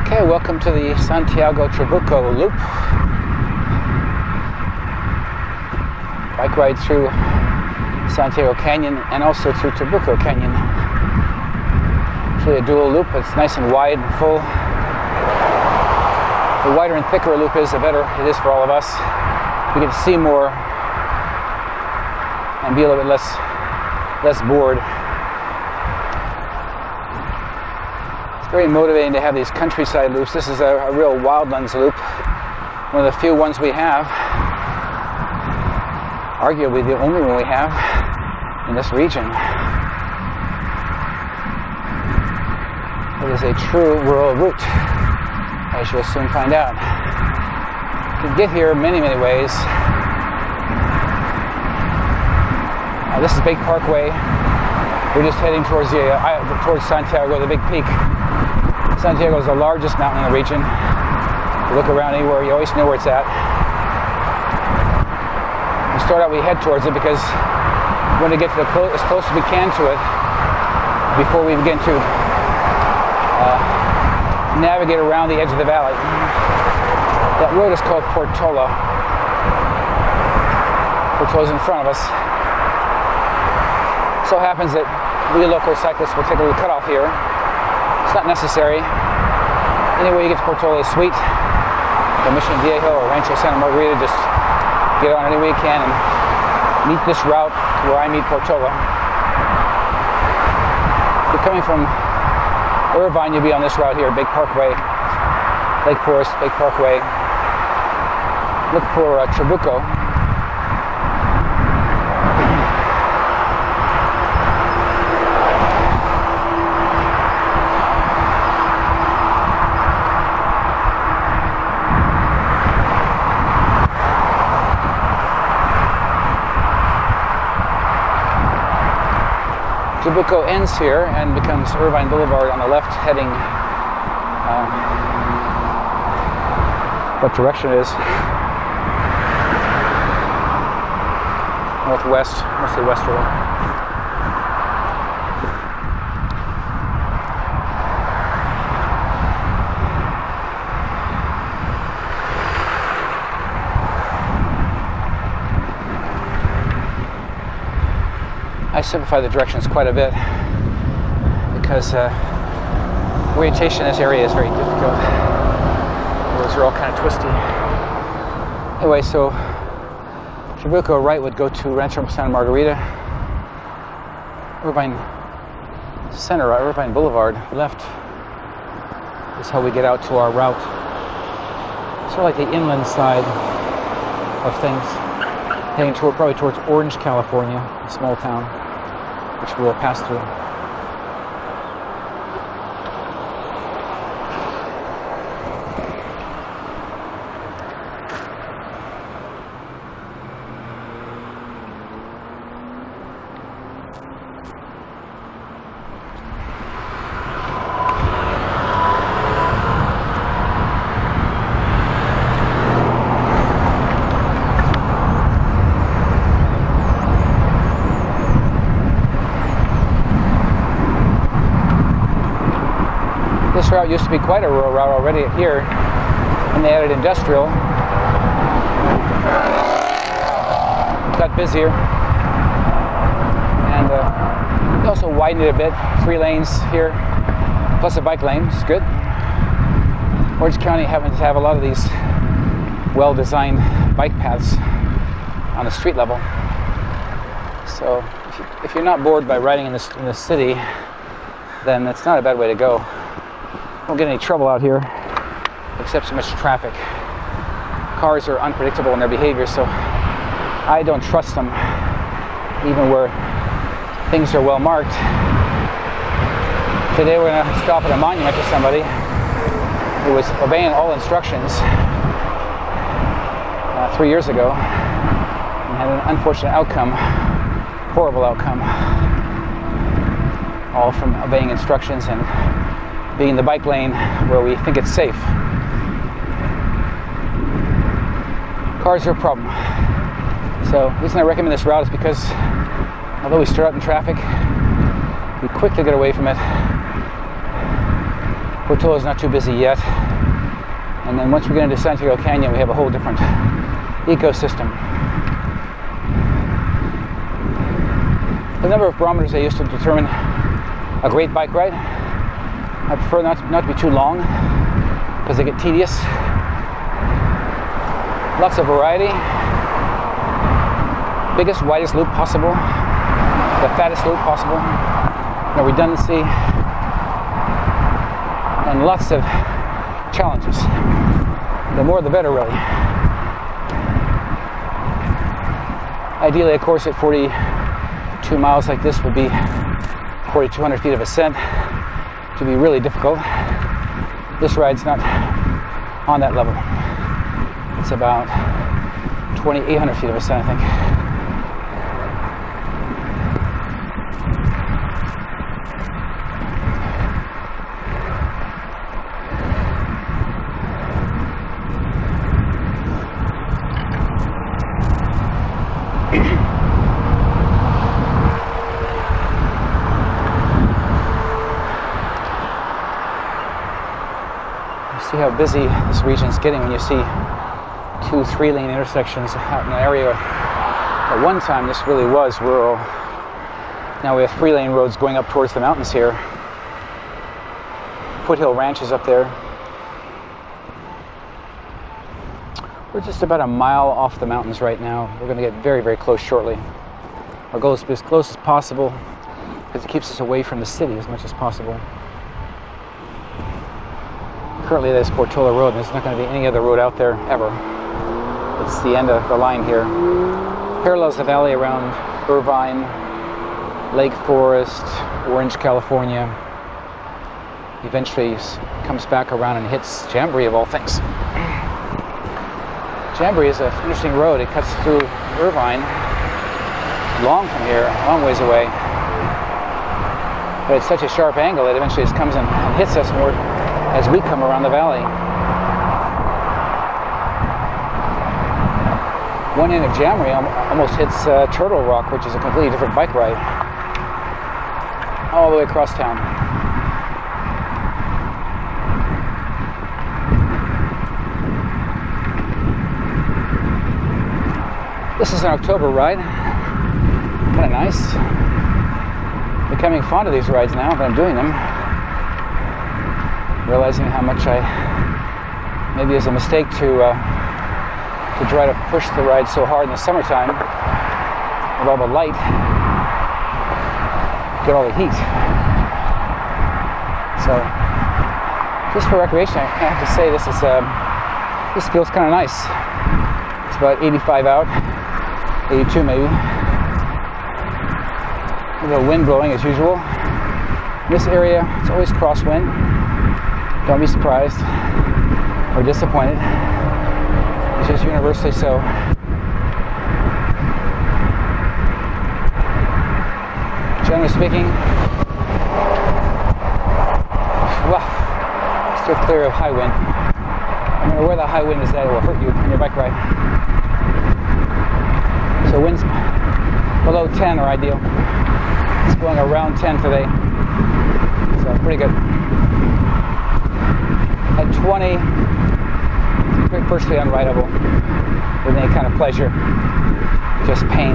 Okay, welcome to the Santiago Trabuco Loop. Bike ride through Santiago Canyon and also through Trabuco Canyon. It's really a dual loop. It's nice and wide and full. The wider and thicker a loop is, the better it is for all of us. We get to see more and be a little bit less bored. It's very motivating to have these countryside loops. This is a real wildlands loop, one of the few ones we have, arguably the only one we have in this region. It is a true rural route, as you'll soon find out. You can get here many ways. This is Big Parkway. We're just heading towards Santiago, the big peak. Santiago is the largest mountain in the region. You look around anywhere, you always know where it's at. We start out, we head towards it because we want to get to as close as we can to it before we begin to navigate around the edge of the valley. That road is called Portola. Portola's in front of us. So happens that we local cyclists will take a little cutoff here. It's not necessary. Anyway, you get to Portola is sweet. The Mission Viejo or Rancho Santa Margarita, just get on any way you can and meet this route where I meet Portola. If you're coming from Irvine, you'll be on this route here, Big Parkway, Lake Forest, Big Parkway. Look for Trabuco. Trabuco ends here and becomes Irvine Boulevard on the left, heading what direction it is? Northwest, mostly westerly. I simplify the directions quite a bit because orientation in this area is very difficult. The roads are all kind of twisty. Anyway, so Trabuco right would go to Rancho Santa Margarita. Irvine Center, Irvine Boulevard left is how we get out to our route. Sort of like the inland side of things, heading probably towards Orange, California, a small town, which we'll pass through. This route used to be quite a rural route already here, and they added industrial. It got busier, and they also widened it a bit. 3 lanes here, plus a bike lane, which is good. Orange County happens to have a lot of these well-designed bike paths on the street level. So if you're not bored by riding in the city, then it's not a bad way to go. Don't get any trouble out here, except so much traffic. Cars are unpredictable in their behavior, so I don't trust them, even where things are well marked. Today we're going to stop at a monument to somebody who was obeying all instructions 3 years ago and had an unfortunate outcome, horrible outcome, all from obeying instructions and being in the bike lane where we think it's safe. Cars are a problem. So the reason I recommend this route is because although we start out in traffic, we quickly get away from it Portola is not too busy yet. And then once we get into Santiago Canyon, we have a whole different ecosystem. The number of barometers I use to determine a great bike ride, I prefer not to be too long because they get tedious. Lots of variety. Biggest, widest loop possible. The fattest loop possible. No redundancy. And lots of challenges. The more the better, really. Ideally, of course, at 42 miles like this would be 4,200 feet of ascent to be really difficult. This ride's not on that level. It's about 2,800 feet of ascent, I think. See how busy this region is getting when you see 2 3-lane intersections out in an area. At one time this really was rural. Now we have 3-lane roads going up towards the mountains here. Foothill Ranch is up there. We're just about a mile off the mountains right now. We're going to get very, very close shortly. Our goal is to be as close as possible because it keeps us away from the city as much as possible. Currently there's Portola Road, and there's not going to be any other road out there ever. It's the end of the line here. Parallels the valley around Irvine, Lake Forest, Orange, California. Eventually comes back around and hits Jamboree of all things. Jamboree is an interesting road. It cuts through Irvine, long from here, a long ways away. But it's such a sharp angle that eventually it comes and hits us more as we come around the valley. One end of Jamboree almost hits Turtle Rock, which is a completely different bike ride, all the way across town. This is an October ride, kind of nice. Becoming fond of these rides now that I'm doing them. Realizing how much maybe is a mistake to try to push the ride so hard in the summertime with all the light, get all the heat. So, just for recreation, I have to say this feels kind of nice. It's about 85 out, 82 maybe. A little wind blowing as usual. In this area, it's always crosswind. Don't be surprised or disappointed. It's just universally so. Generally speaking, well, still clear of high wind. No matter where the high wind is at, it will hurt you on your bike ride. So winds below 10 are ideal. It's going around 10 today, so pretty good. At 20, virtually unrideable with any kind of pleasure, just pain.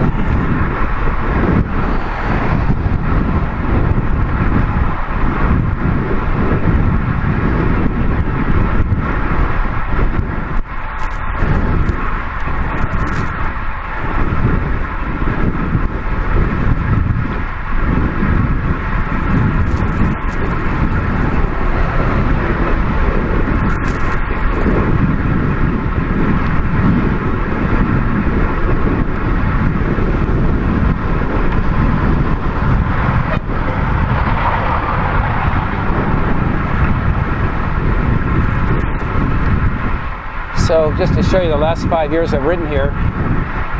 So just to show you the last 5 years I've ridden here,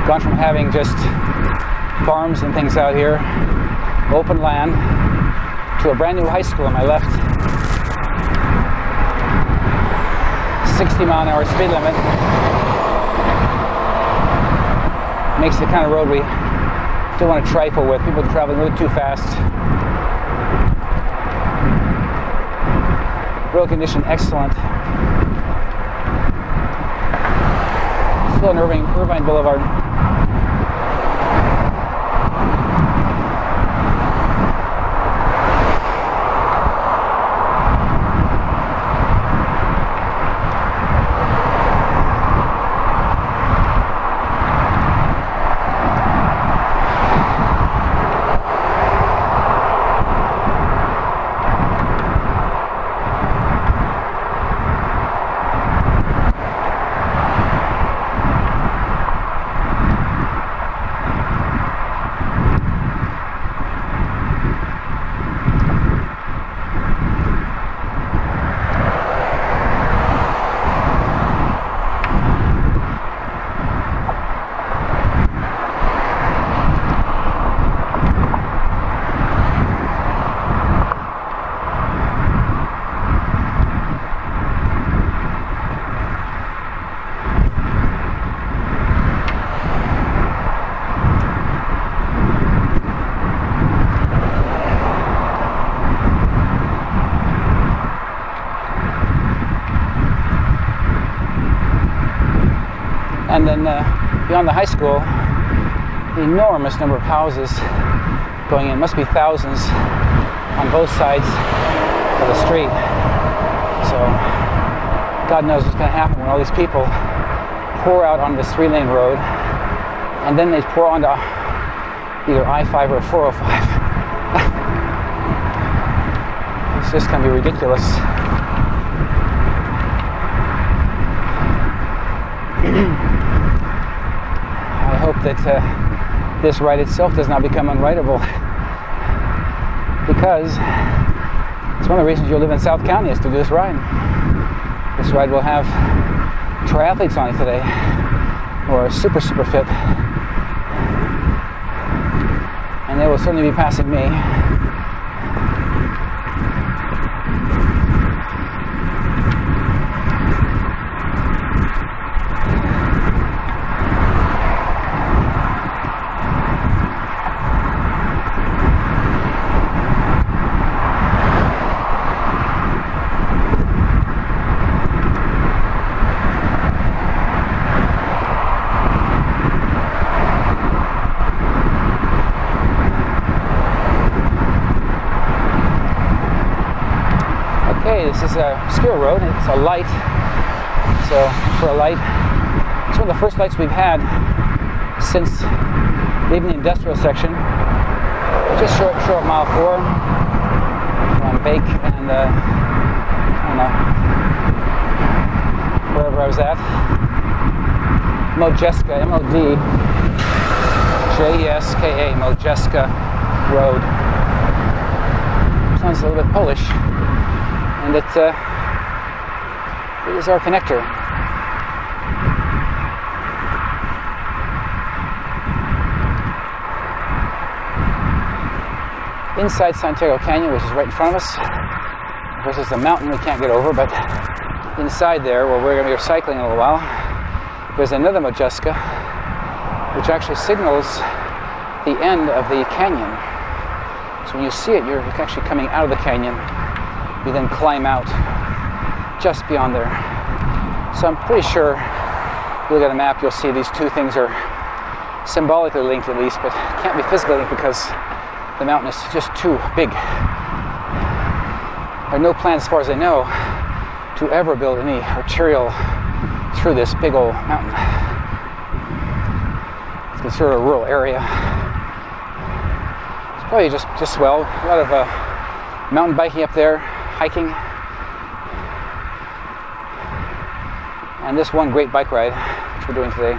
gone from having just farms and things out here, open land, to a brand new high school on my left. 60-mile-an-hour speed limit. Makes the kind of road we don't want to trifle with. People traveling a little too fast. Road condition excellent. Still an Irvine Boulevard. And then beyond the high school, enormous number of houses going in, must be thousands on both sides of the street. So God knows what's going to happen when all these people pour out on this 3-lane road, and then they pour onto either I-5 or 405. It's just going to be ridiculous. I hope that this ride itself does not become unrideable, because it's one of the reasons you'll live in South County is to do this ride. This ride will have triathletes on it today, who are super fit, and they will certainly be passing me. This is a skill road. It's a light. So for a light, it's one of the first lights we've had since leaving the industrial section. Just short mile 4 from Bake and I don't know, wherever I was at. Modjeska, M-O-D-J-E-S-K-A, Modjeska Road. Sounds a little bit Polish. And it is our connector. Inside Santiago Canyon, which is right in front of us, this is a mountain we can't get over, but inside there, where we're going to be cycling in a little while, there's another Modjeska, which actually signals the end of the canyon. So when you see it, you're actually coming out of the canyon. You then climb out just beyond there. So I'm pretty sure, if you look at a map, you'll see these two things are symbolically linked at least, but can't be physically linked because the mountain is just too big. There are no plans, as far as I know, to ever build any arterial through this big old mountain. It's considered a rural area. It's probably just swell. A lot of mountain biking up there, hiking, and this one great bike ride, which we're doing today.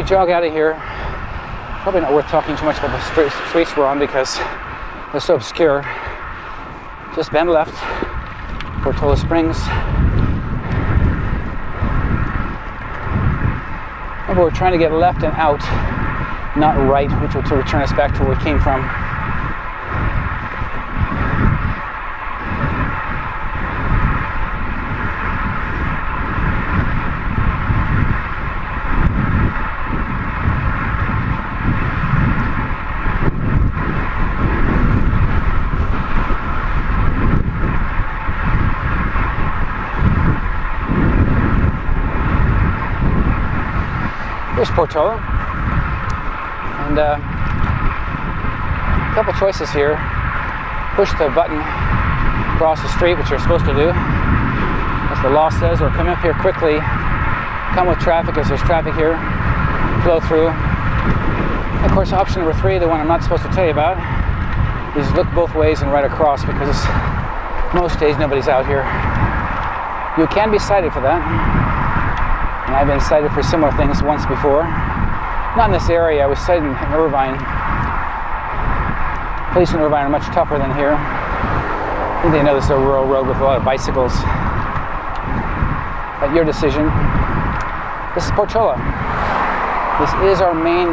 we jog out of here, probably not worth talking too much about the streets we're on because they're so obscure. Just bend left, Portola Springs. Remember, we're trying to get left and out, not right, which will return us back to where we came from. Here's Portola, and a couple choices here. Push the button across the street, which you're supposed to do, as the law says, or come up here quickly, come with traffic as there's traffic here, flow through. Of course, option number 3, the one I'm not supposed to tell you about, is look both ways and right across, because most days nobody's out here. You can be cited for that. And I've been cited for similar things once before. Not in this area, I was cited in Irvine. Police in Irvine are much tougher than here. I think they know this is a rural road with a lot of bicycles. But your decision. This is Portola. This is our main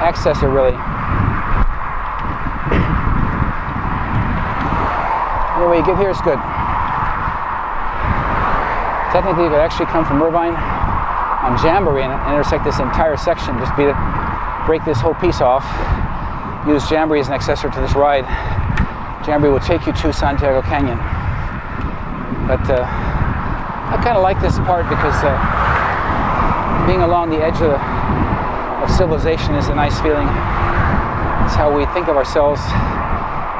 accessor, really. The way you get here is good. Technically, you could actually come from Irvine on Jamboree and intersect this entire section, just break this whole piece off, use Jamboree as an accessor to this ride. Jamboree will take you to Santiago Canyon. But I kind of like this part because being along the edge of civilization is a nice feeling. It's how we think of ourselves.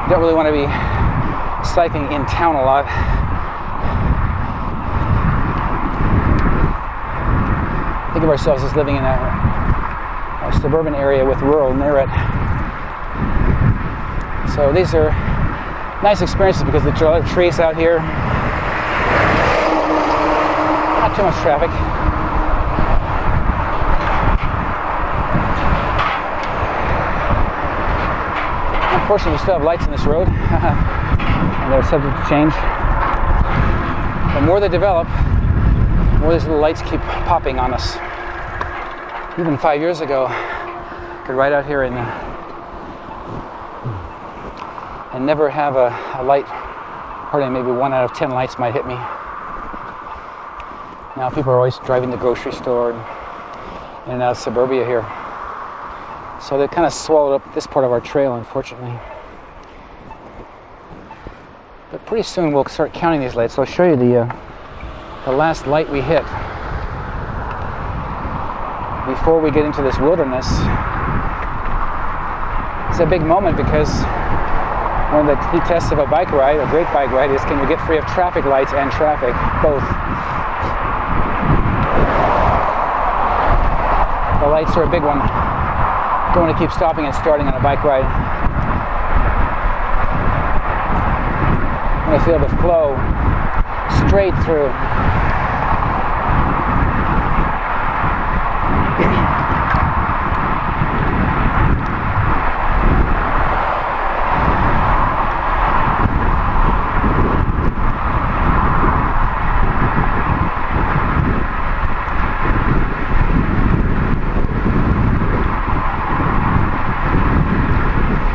We don't really want to be cycling in town a lot. Think of ourselves as living in a suburban area with rural near it. So these are nice experiences because there are a lot of trees out here. Not too much traffic. Unfortunately, we still have lights in this road, and they're subject to change. The more they develop, the more these little lights keep popping on us. Even 5 years ago, I could ride out here and never have a light. Hardly, maybe 1 out of 10 lights might hit me. Now people are always driving to the grocery store and in and out of suburbia here. So they kind of swallowed up this part of our trail, unfortunately. But pretty soon we'll start counting these lights. So I'll show you the last light we hit before we get into this wilderness. It's a big moment because one of the key tests of a bike ride, a great bike ride, is can you get free of traffic lights and traffic, both. The lights are a big one. Don't want to keep stopping and starting on a bike ride. I want to feel the flow straight through.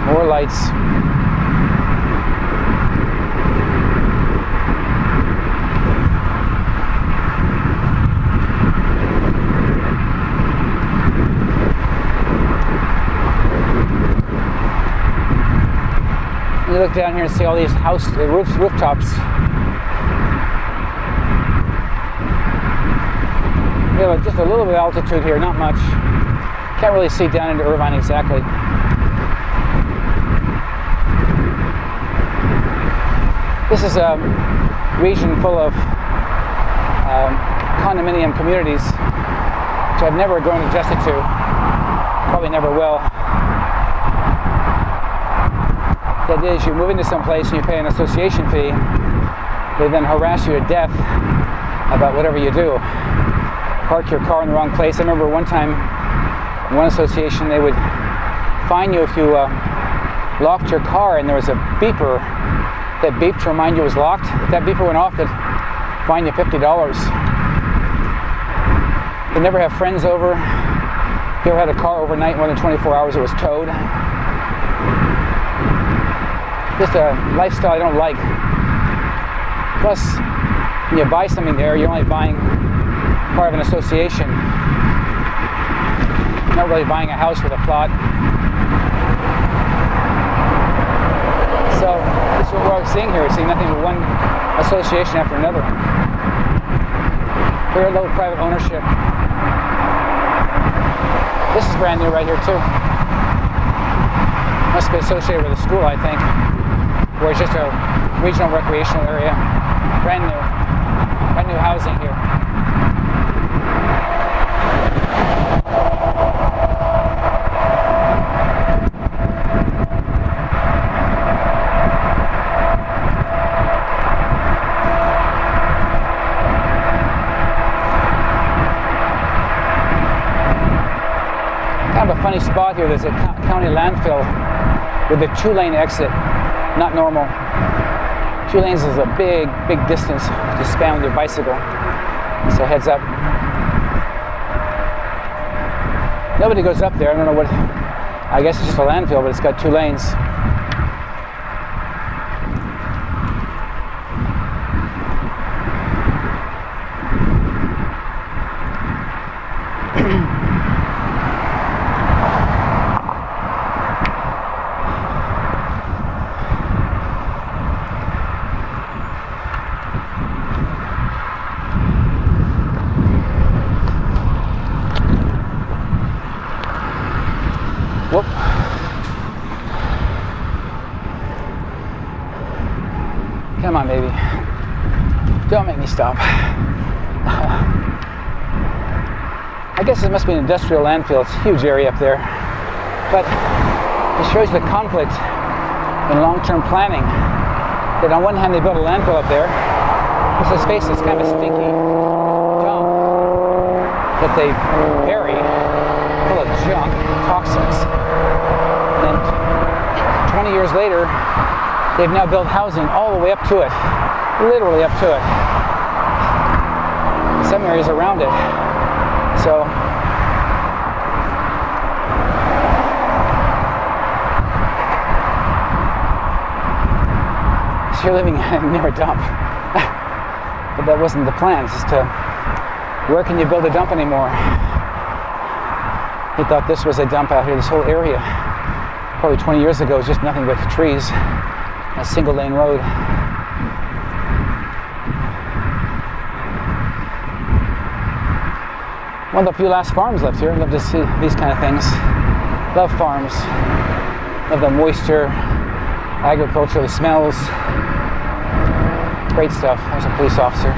More lights. You look down here and see all these rooftops. We have just a little bit of altitude here, not much. Can't really see down into Irvine exactly. This is a region full of condominium communities, which I've never grown adjusted to, probably never will. The idea is you move into some place and you pay an association fee. They then harass you to death about whatever you do. Park your car in the wrong place. I remember one time One association, they would fine you if you locked your car and there was a beeper that beeped to remind you it was locked. If that beeper went off, they'd fine you $50. They never have friends over. If you ever had a car overnight, more than 24 hours, it was towed. Just a lifestyle I don't like. Plus, when you buy something there, you're only buying part of an association. You're not really buying a house with a plot. So, this is what we're seeing here. We're seeing nothing but one association after another. Very low private ownership. This is brand new right here too. Must be associated with a school, I think, where it's just a regional recreational area. Brand new housing here. Kind of a funny spot here. There's a county landfill with a 2-lane exit. Not normal. 2 lanes is a big distance to span with your bicycle. So heads up. Nobody goes up there. I don't know what. I guess it's just a landfill, but it's got 2 lanes. Whoop. Come on, baby. Don't make me stop. I guess it must be an industrial landfill. It's a huge area up there. But it shows the conflict in long-term planning. That on one hand they built a landfill up there. Let's face it, it's kind of a stinky dump that they bury full of junk, toxins. And 20 years later, they've now built housing all the way up to it, literally up to it. Some areas around it. So, you're living near a dump. But that wasn't the plan. It's just where can you build a dump anymore? He thought this was a dump out here, this whole area. Probably 20 years ago, it was just nothing but trees, a 1-lane road. One of the few last farms left here. I'd love to see these kind of things. Love farms. Love the moisture, agriculture, the smells. Great stuff. There's a police officer.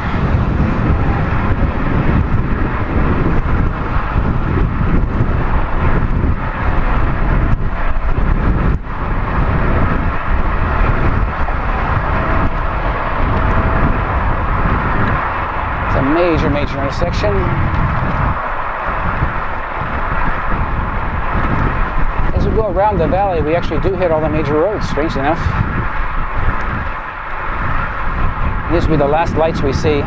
Major intersection. As we go around the valley, we actually do hit all the major roads, strangely enough. These will be the last lights we see.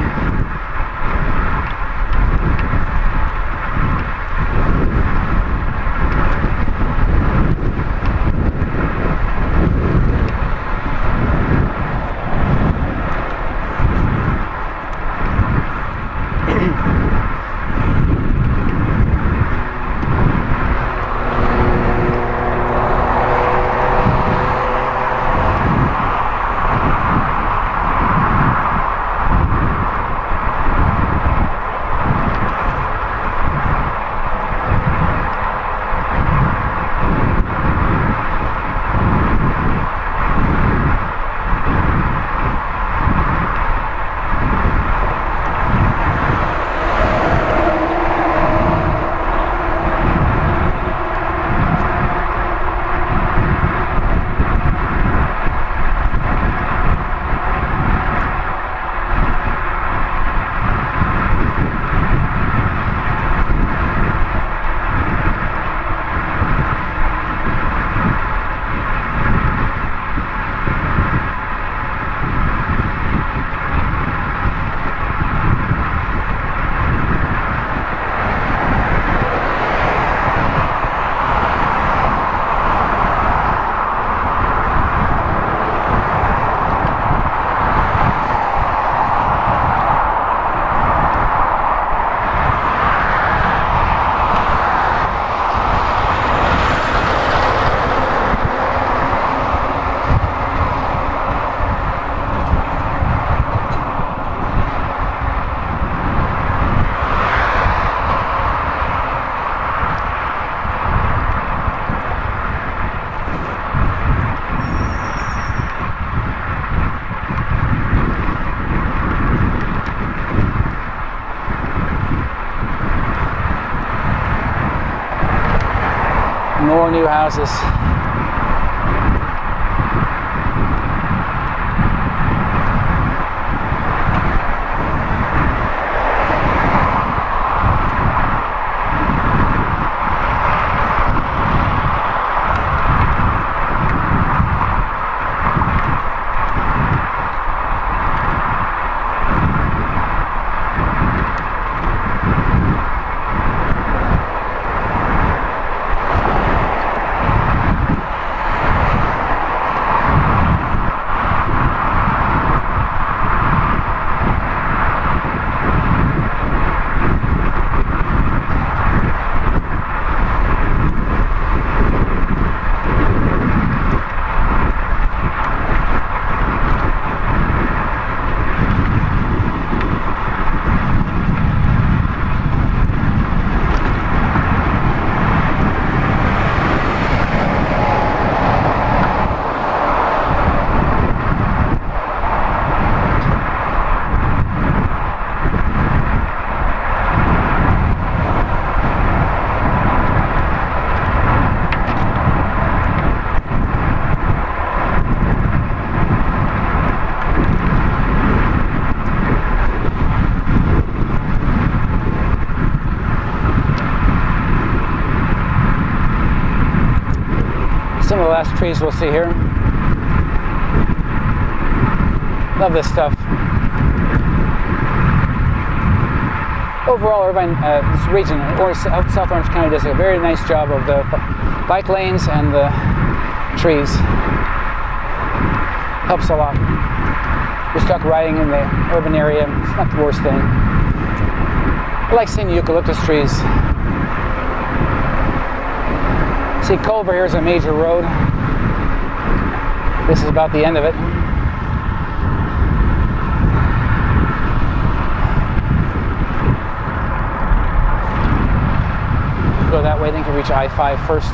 More new houses. Some of the last trees we'll see here. Love this stuff. Overall, Irvine, this region, South Orange County, does a very nice job of the bike lanes and the trees. Helps a lot. You're stuck riding in the urban area, it's not the worst thing. I like seeing the eucalyptus trees. See, Culver here is a major road. This is about the end of it. Go that way, then you can reach I-5 first.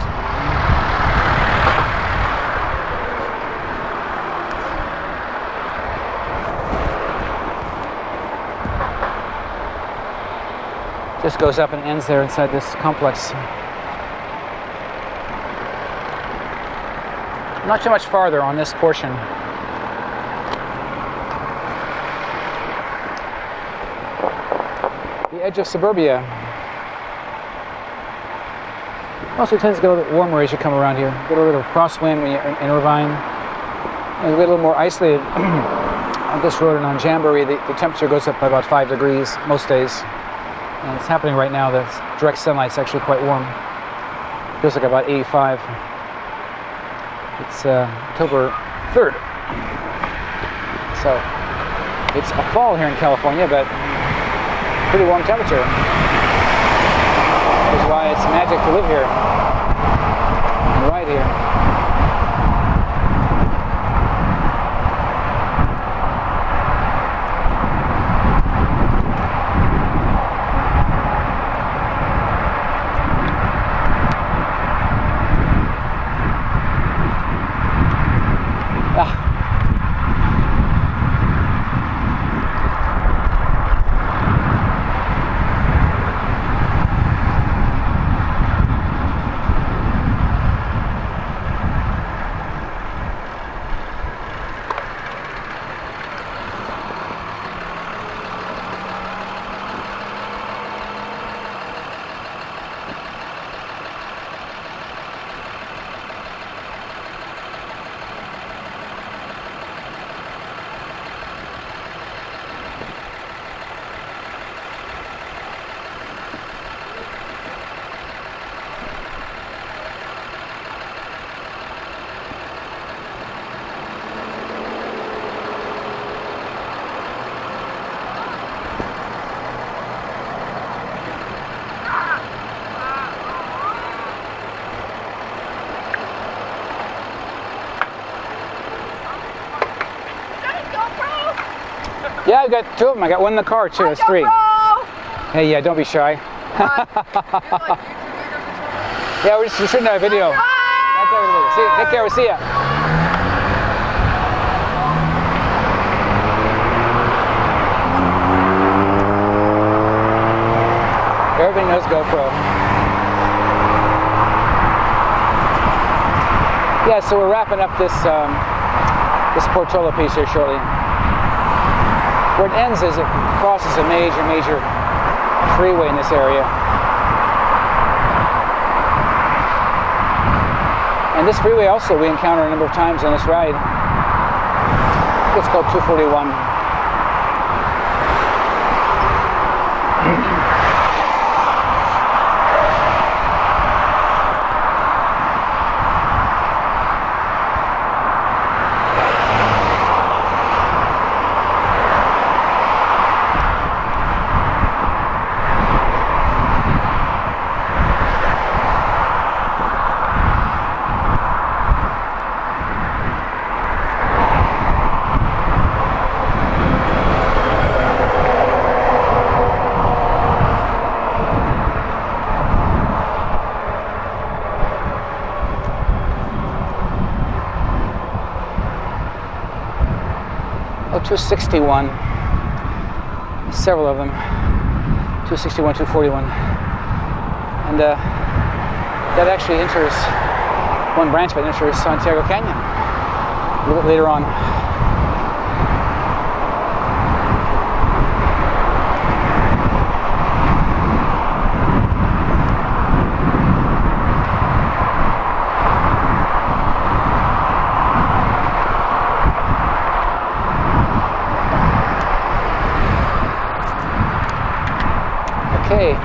Just goes up and ends there inside this complex. Not too much farther on this portion. The edge of suburbia. Also tends to get a little bit warmer as you come around here. Get a little crosswind when you're in Irvine. And you get a little more isolated on this road and on Jamboree. The temperature goes up by about 5 degrees most days. And it's happening right now. The direct sunlight's actually quite warm. Feels like about 85. It's October 3rd. So it's a fall here in California, but pretty warm temperature. Which is why it's magic to live here and ride here. Yeah, I've got 2 of them. I got one in the car too. It's 3. Hey, yeah, don't be shy. Yeah, we're just shooting a video. See, take care. We'll see ya. Everybody knows GoPro. so we're wrapping up this this Portola piece here shortly. Where it ends is it crosses a major freeway in this area. And this freeway also we encounter a number of times on this ride. It's called 241. Oh, 261, several of them, 261, 241, and that actually enters, one branch that enters Santiago Canyon a little bit later on. Okay.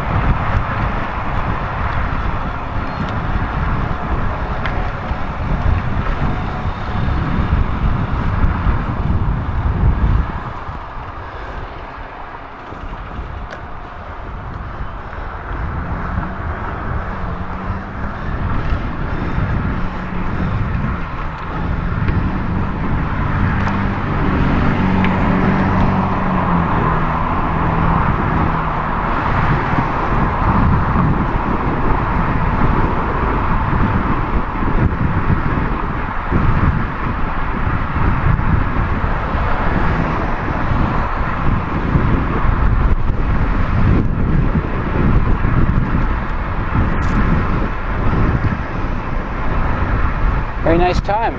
Very nice time.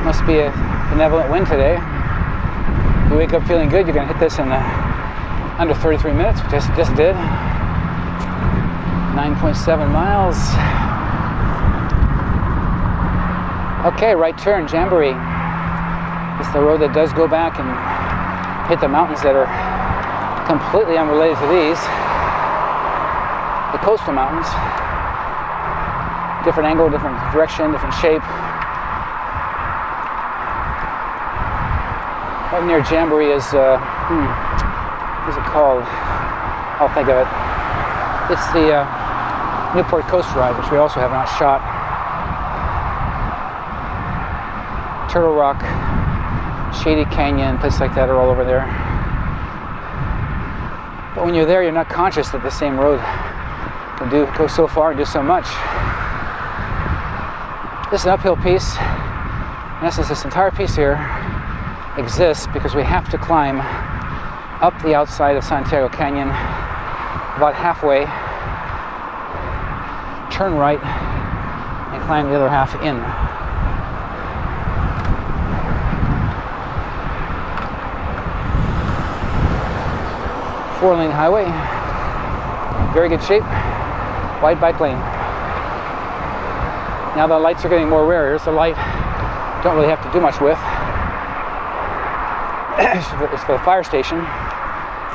Must be a benevolent wind today. If you wake up feeling good, you're going to hit this in under 33 minutes, which I just did. 9.7 miles. Okay, right turn, Jamboree. It's the road that does go back and hit the mountains that are completely unrelated to these. The coastal mountains. Different angle, different direction, different shape. Right near Jamboree is, what is it called? I'll think of it. It's the Newport Coast Ride, which we also have not shot. Turtle Rock, Shady Canyon, places like that are all over there. But when you're there, you're not conscious that the same road can go so far and do so much. This is an uphill piece. In essence, this entire piece here exists because we have to climb up the outside of Santiago Canyon about halfway, turn right, and climb the other half in. Four-lane highway, very good shape, wide bike lane. Now the lights are getting more rare. Here's the light, don't really have to do much with. It's for the fire station.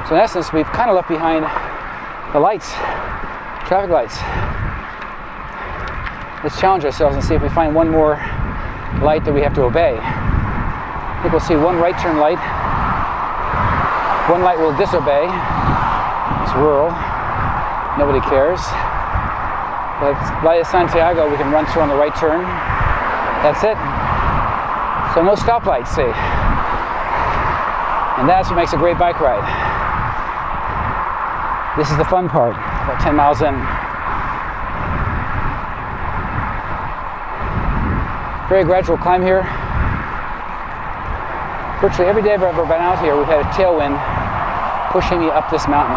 So in essence, we've kind of left behind the lights, traffic lights. Let's challenge ourselves and see if we find one more light that we have to obey. I think we'll see one right turn light. One light will disobey. It's rural. Nobody cares. But by Santiago, we can run through on the right turn. That's it. So no stoplights, see. And that's what makes a great bike ride. This is the fun part, about 10 miles in. Very gradual climb here. Virtually every day I've ever been out here, we've had a tailwind pushing me up this mountain.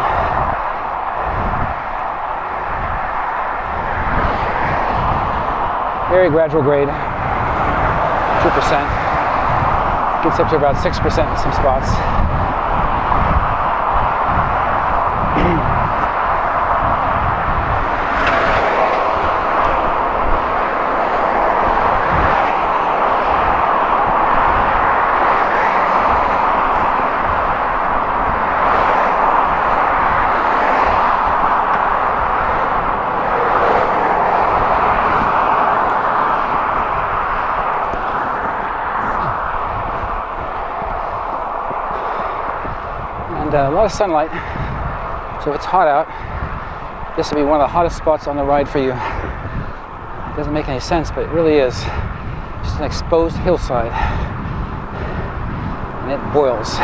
Very gradual grade, 2%. Gets up to about 6% in some spots. A lot of sunlight, so if it's hot out, this will be one of the hottest spots on the ride for you. It doesn't make any sense, but it really is. Just an exposed hillside, and it boils.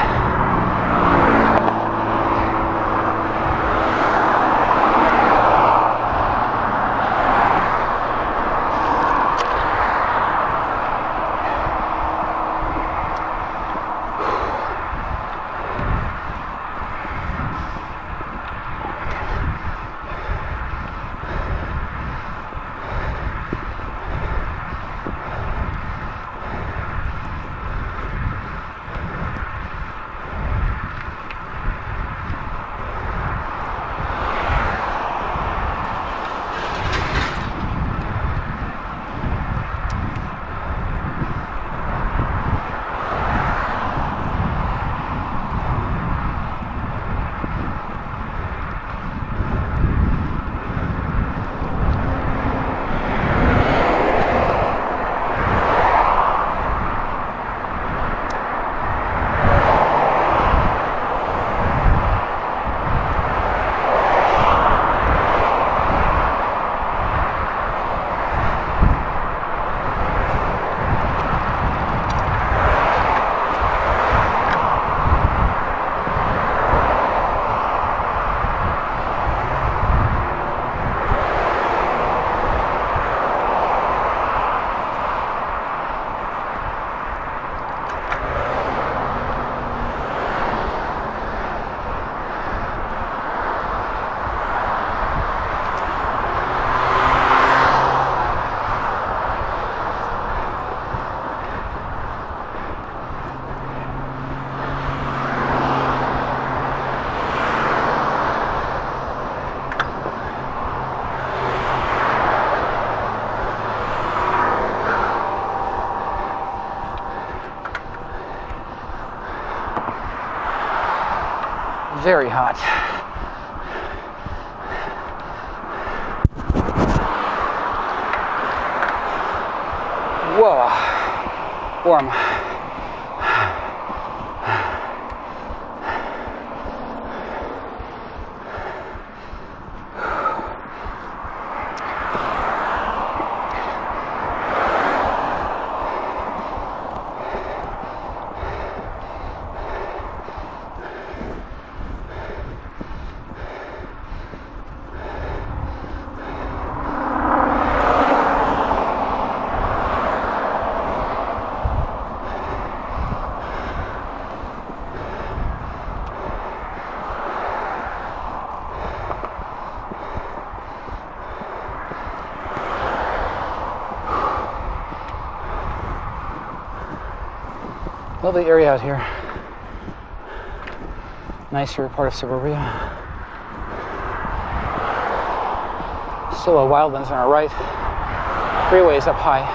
Very hot. Whoa, warm. Lovely area out here. Nicer part of suburbia. Still a wildlands on our right. Freeway's up high.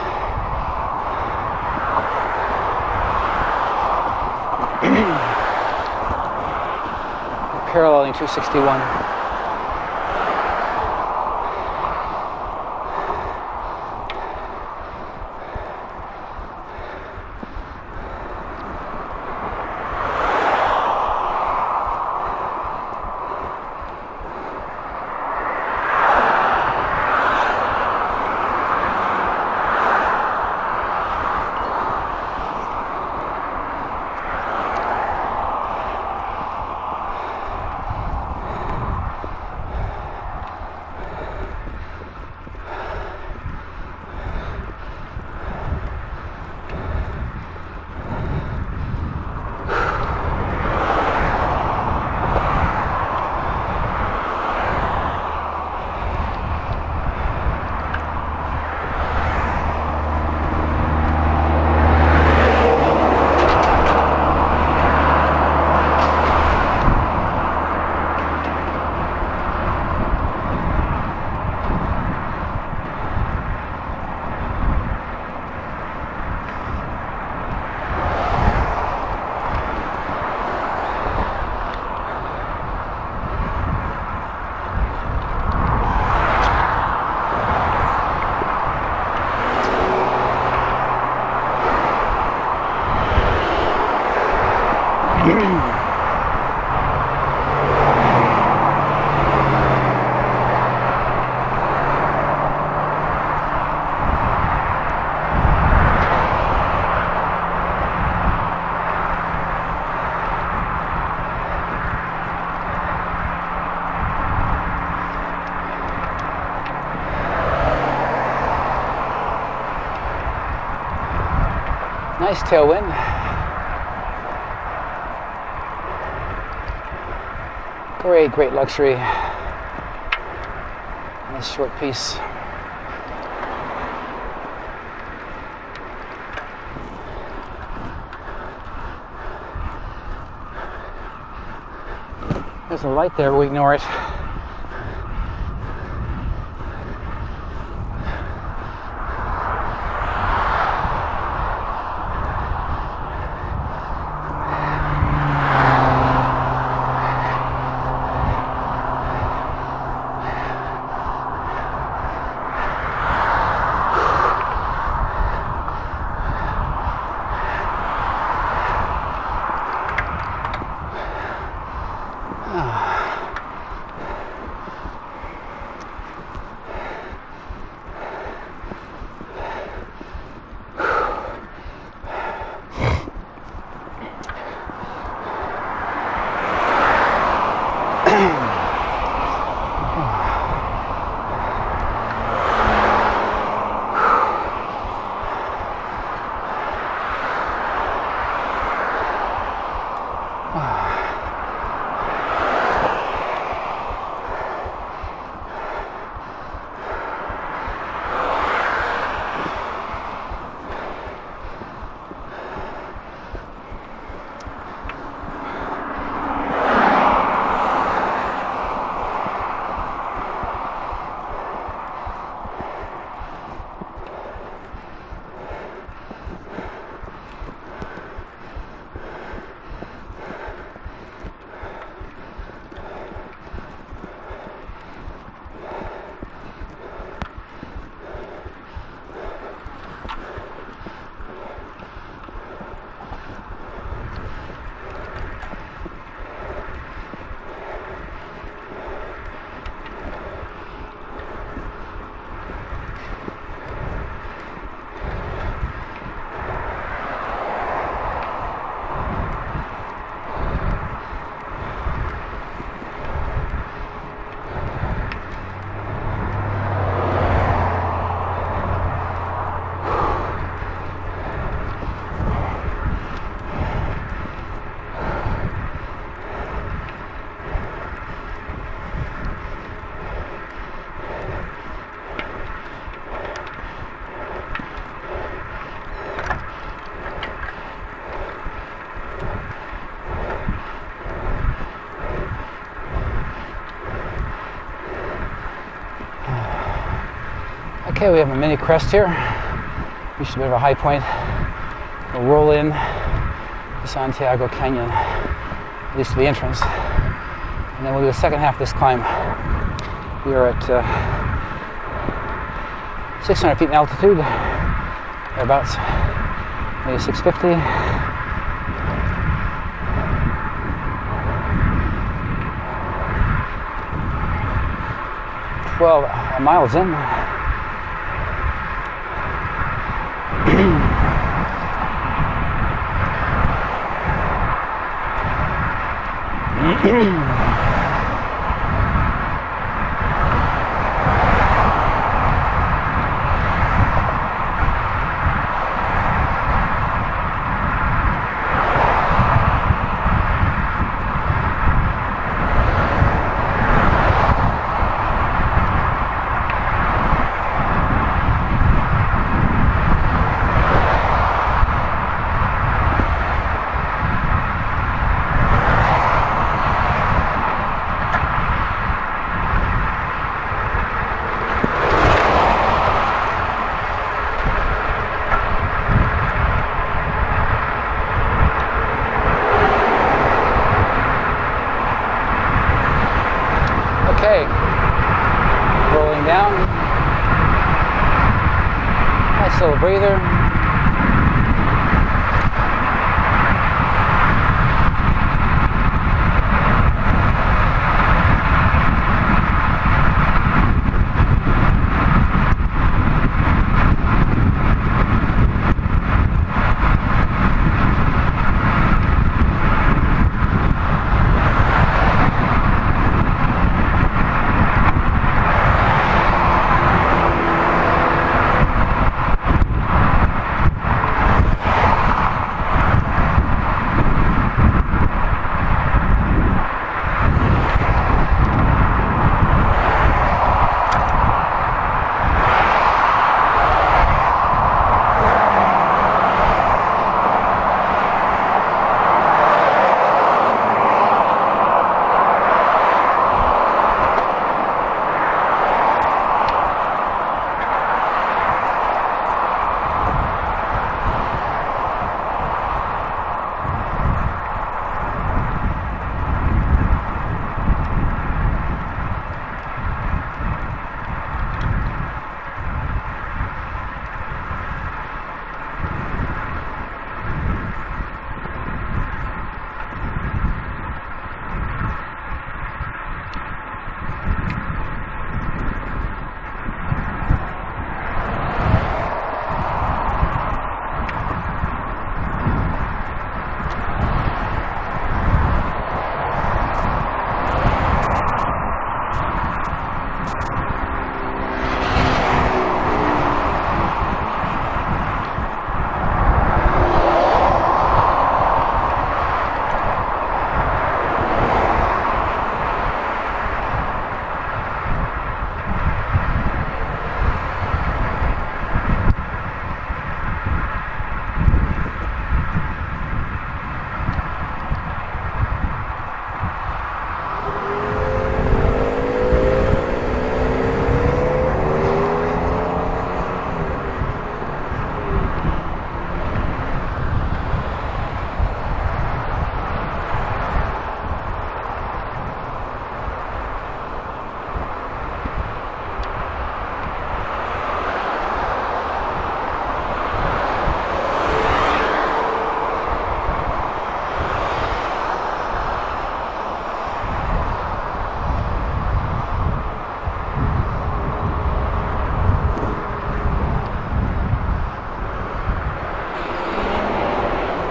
Paralleling 261. Nice tailwind. Great luxury. Nice short piece. There's a light there, but we ignore it. Okay, we have a mini crest here. Reached a bit of a high point. We'll roll in the Santiago Canyon, at least to the entrance. And then we'll do the second half of this climb. We are at 600 feet in altitude, thereabouts, maybe 650. Miles in. Okay, rolling down. Nice little breather.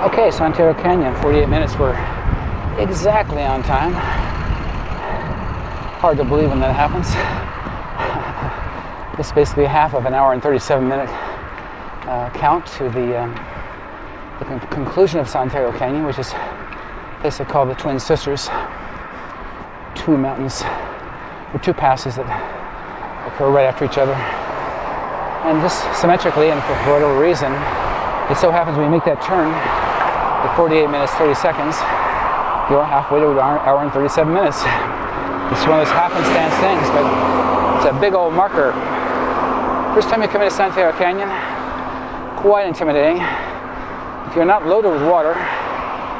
Okay, Santiago Canyon, 48 minutes. We're exactly on time. Hard to believe when that happens. This is basically half of an hour and 37-minute count to the conclusion of Santiago Canyon, which is basically called the Twin Sisters. Two mountains, or two passes that occur right after each other. And just symmetrically, and for whatever reason, it so happens when you make that turn at 48 minutes, 30 seconds, you're halfway to an hour and 37 minutes. It's one of those happenstance things, but it's a big old marker. First time you come into Santiago Canyon, quite intimidating. If you're not loaded with water,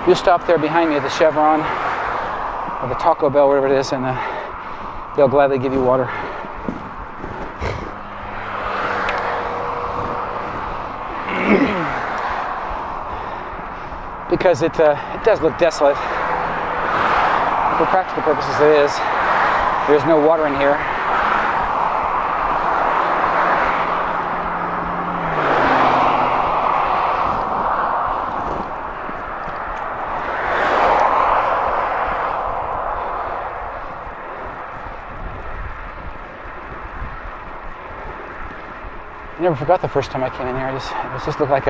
you stop there behind me at the Chevron or the Taco Bell, whatever it is, and they'll gladly give you water. Because it does look desolate. For practical purposes it is. There's no water in here. I never forgot the first time I came in here. It just looked like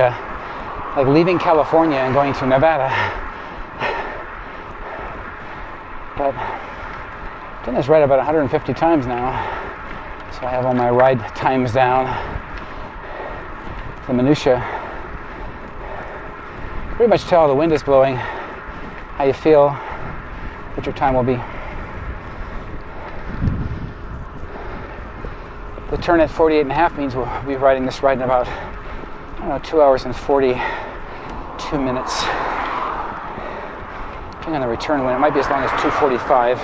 leaving California and going to Nevada. But I've done this ride about 150 times now, so I have all my ride times down, the minutia. Pretty much tell how the wind is blowing, how you feel, what your time will be. The turn at 48.5 means we'll be riding this ride in about, 2 hours and 42 minutes. Depending on the return wind, it might be as long as 2:45.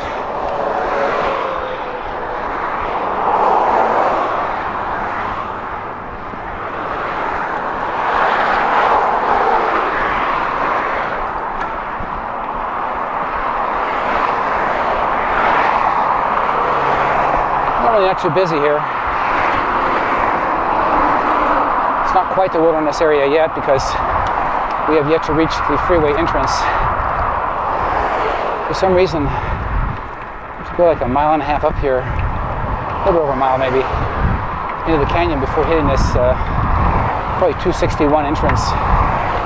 Normally not too busy here. It's not quite the wilderness area yet because we have yet to reach the freeway entrance. For some reason, I have to go like 1.5 miles up here, a little over a mile maybe, into the canyon before hitting this probably 261 entrance.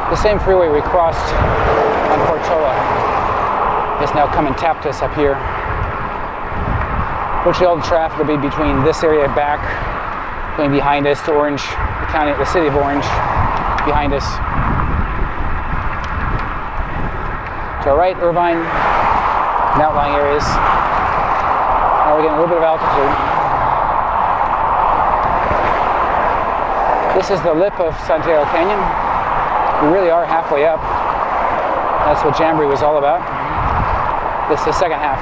The same freeway we crossed on Portola has now come and tapped us up here. Virtually all the traffic will be between this area back, going behind us to Orange, the city of Orange, behind us. To our right, Irvine, and outlying areas. Now we're getting a little bit of altitude. This is the lip of Santiago Canyon. We really are halfway up. That's what Jamboree was all about. This is the second half.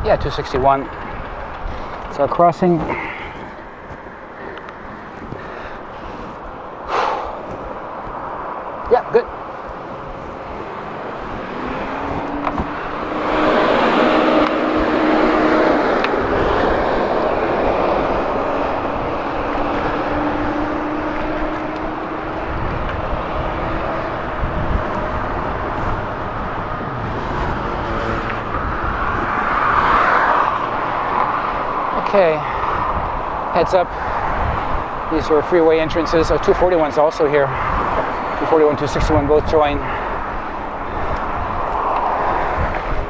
Yeah, 261. It's our crossing. Yeah, good. Okay, heads up. These are freeway entrances. 241's also here. 241, 261 both join.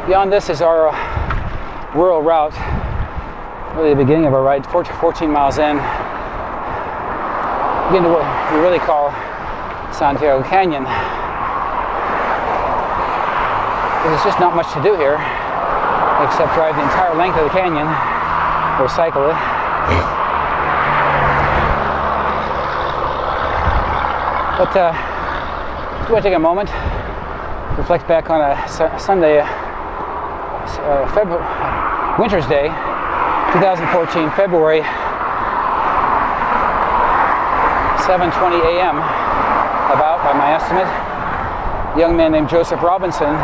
Beyond this is our rural route. Really the beginning of our ride, 14 miles in. Begin to what we really call Santiago Canyon. There's just not much to do here, except drive the entire length of the canyon, or cycle it. But do want to take a moment, reflect back on a Sunday, Winter's Day, 2014, February, 7:20 a.m. about, by my estimate. A young man named Joseph Robinson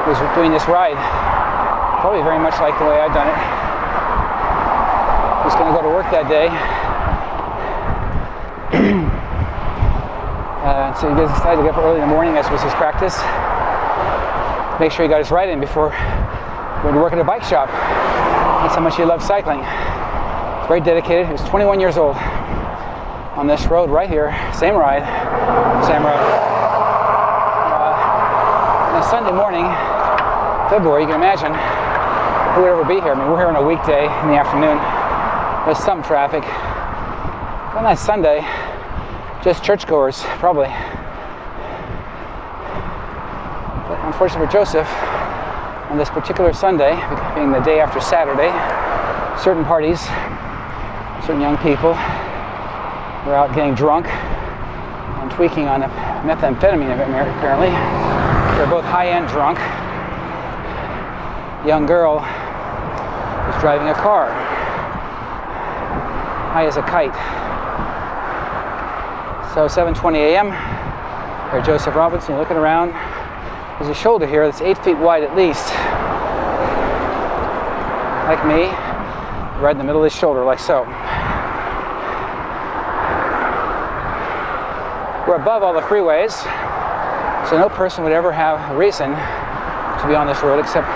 was doing this ride, probably very much like the way I've done it. He was going to go to work that day. So he decided to get up early in the morning, as was his practice. Make sure he got his ride in before going to work at a bike shop. That's how much he loved cycling. He's very dedicated. He was 21 years old on this road right here. Same ride. Same road. On a Sunday morning, February, you can imagine who would ever be here. I mean, we're here on a weekday in the afternoon. There's some traffic. On that Sunday, just churchgoers, probably. But unfortunately for Joseph, on this particular Sunday, being the day after Saturday, certain parties, certain young people were out getting drunk and tweaking on methamphetamine, apparently. They're both high-end drunk. A young girl was driving a car, high as a kite. So 7:20 a.m., there's Joseph Robinson looking around. There's a shoulder here that's 8 feet wide at least. Like me, right in the middle of his shoulder, like so. We're above all the freeways, so no person would ever have a reason to be on this road except,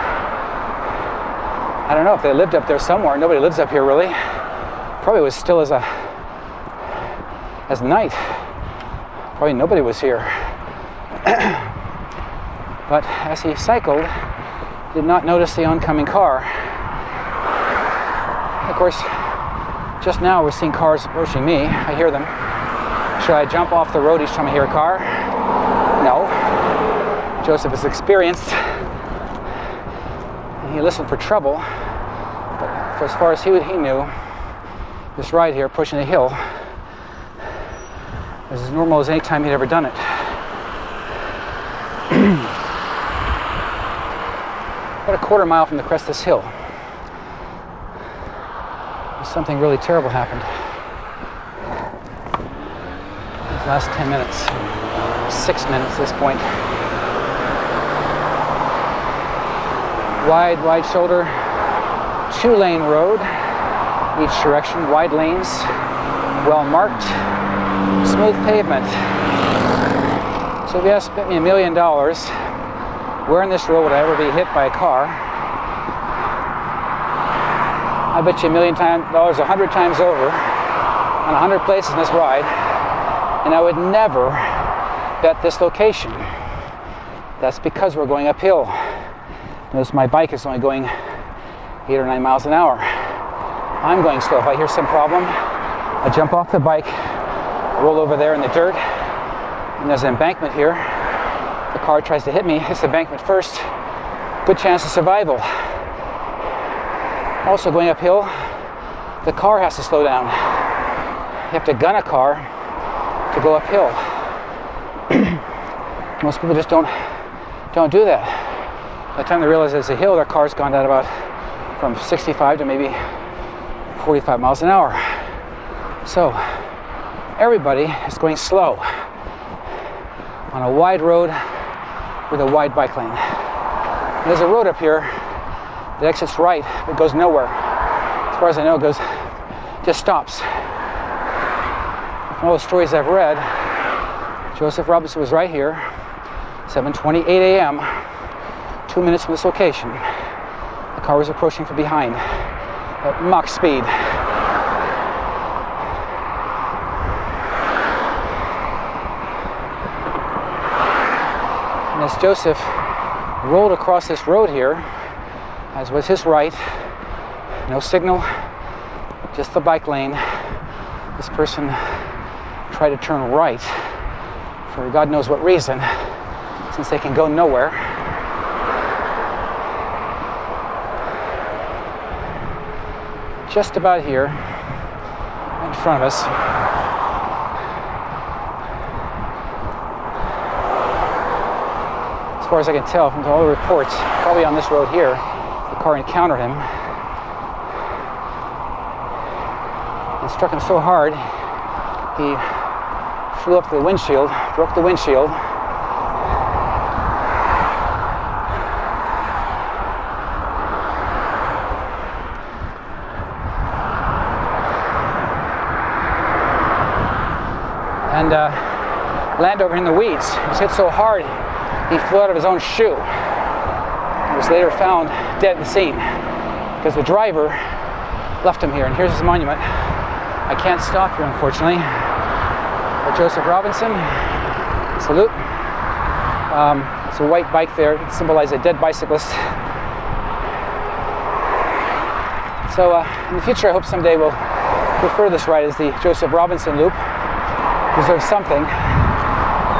I don't know, if they lived up there somewhere. Nobody lives up here really. Probably was still as night. Probably nobody was here. But as he cycled, did not notice the oncoming car. Of course, just now we're seeing cars approaching me. I hear them. Should I jump off the road each time I hear a car? No. Joseph is experienced. He listened for trouble. But for as far as he knew, this ride here, pushing the hill, was as normal as any time he'd ever done it. About a quarter mile from the crest of this hill, something really terrible happened. These last 10 minutes, 6 minutes at this point. Wide shoulder, 2-lane road, each direction, wide lanes, well marked, smooth pavement. So if you ask me $1 million, where in this road would I ever be hit by a car? I bet you $1 million 100 times over on 100 places in this ride, and I would never bet this location. That's because we're going uphill. Notice my bike is only going 8 or 9 miles an hour. I'm going slow. If I hear some problem, I jump off the bike, roll over there in the dirt, and there's an embankment here. The car tries to hit me, hits the embankment first. Good chance of survival. Also going uphill, the car has to slow down. You have to gun a car to go uphill. Most people just don't do that. By the time they realize it's a hill, their car's gone at about from 65 to maybe 45 miles an hour. So everybody is going slow on a wide road with a wide bike lane. And there's a road up here that exits right but goes nowhere. As far as I know, it goes, just stops. From all the stories I've read, Joseph Robinson was right here, 7:28 a.m., 2 minutes from this location. The car was approaching from behind at Mach speed. And as Joseph rolled across this road here, as was his right, no signal, just the bike lane, this person tried to turn right for God knows what reason, since they can go nowhere. Just about here, in front of us. As far as I can tell from all the reports, probably on this road here, the car encountered him and struck him so hard, he flew up to the windshield, broke the windshield. And landed over in the weeds. He was hit so hard, he flew out of his own shoe. He was later found dead at the scene because the driver left him here. And here's his monument. I can't stop here, unfortunately. But Joseph Robinson, salute. It's a white bike there. It symbolizes a dead bicyclist. So in the future, I hope someday we'll refer to this ride as the Joseph Robinson Loop. Deserves something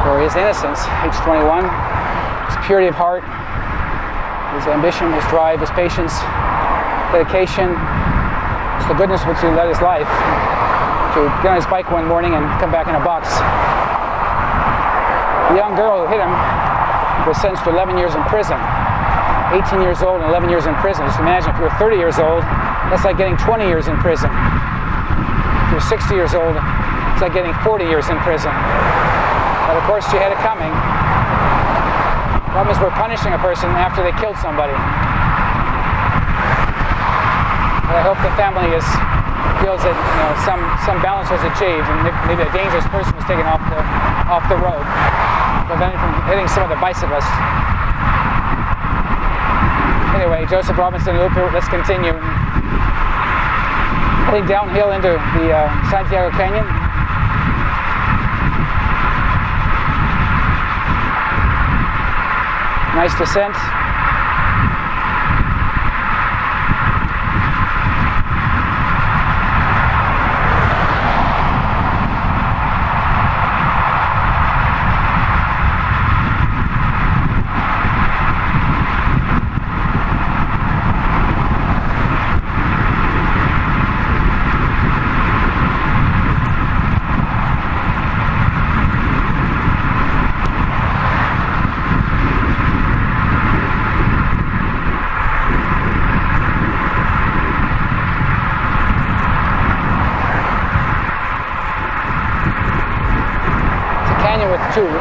for his innocence, age 21, his purity of heart, his ambition, his drive, his patience, dedication, just the goodness which he led his life to get on his bike one morning and come back in a box. The young girl who hit him was sentenced to 11 years in prison. 18 years old and 11 years in prison. Just imagine if you're 30 years old, that's like getting 20 years in prison. If you're 60 years old, it's like getting 40 years in prison. But of course, she had it coming. The problem is we're punishing a person after they killed somebody. But I hope the family feels that some balance was achieved, and maybe a dangerous person was taken off the road, prevented from hitting some of the bicyclists. Anyway, Joseph Robinson Loop, let's continue. Heading downhill into the Santiago Canyon. Nice descent.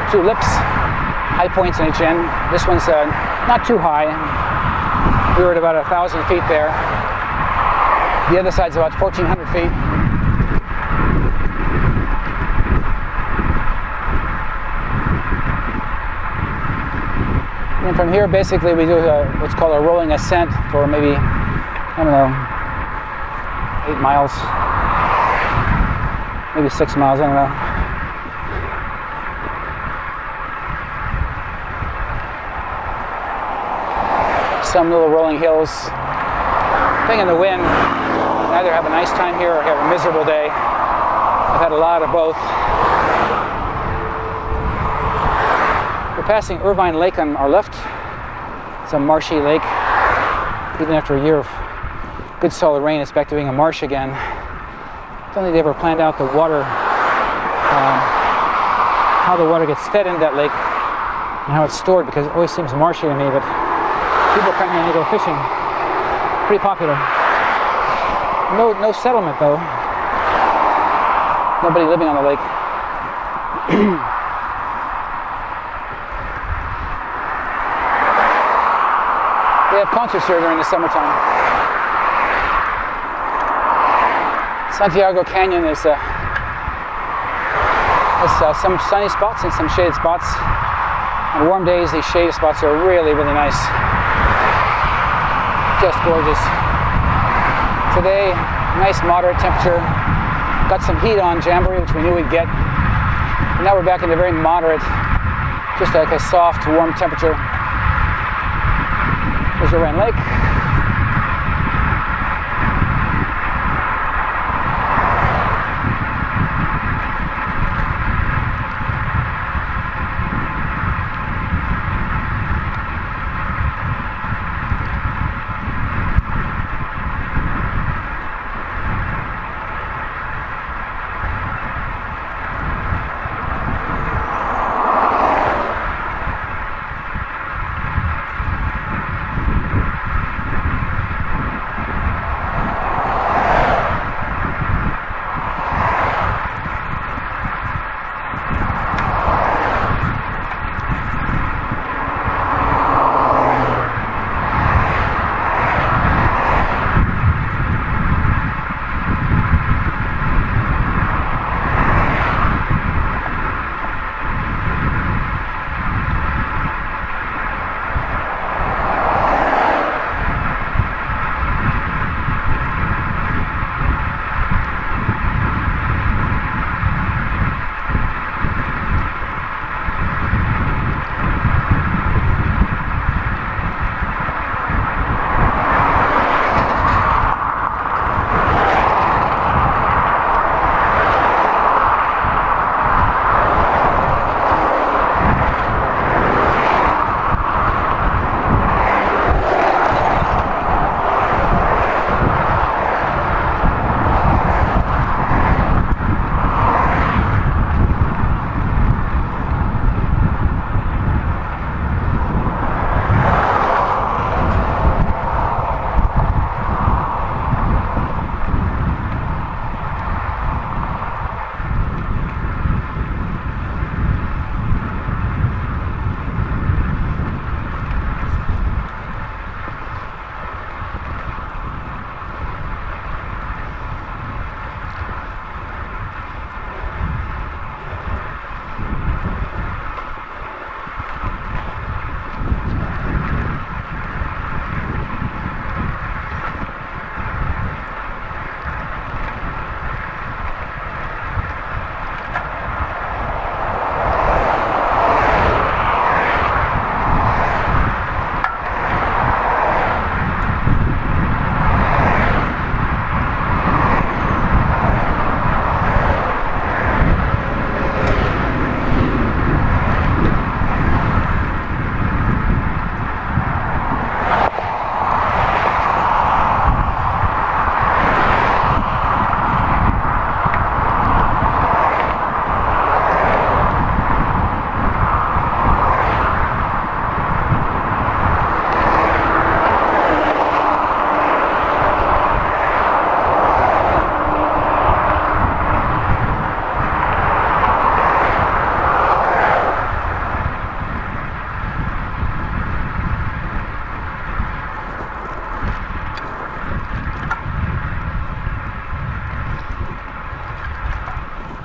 Two lips, high points on each end. This one's not too high. We were at about 1,000 feet there. The other side's about 1,400 feet. And from here, basically, we do what's called a rolling ascent for maybe, I don't know, 8 miles, maybe 6 miles, I don't know. Some little rolling hills. Thing in the wind, I either have a nice time here or have a miserable day. I've had a lot of both. We're passing Irvine Lake on our left. It's a marshy lake. Even after a year of good solid rain, it's back to being a marsh again. I don't think they ever planned out the water, how the water gets fed into that lake and how it's stored, because it always seems marshy to me, but people come here and they go fishing Pretty popular. No settlement though. Nobody living on the lake. They have concerts here during the summertime. Santiago Canyon is some sunny spots and some shaded spots. On warm days, these shaded spots are really, really nice. Just gorgeous. Today, nice moderate temperature. Got some heat on Jamboree, which we knew we'd get. And now we're back in a very moderate, just like a soft, warm temperature. There's Rowan Lake.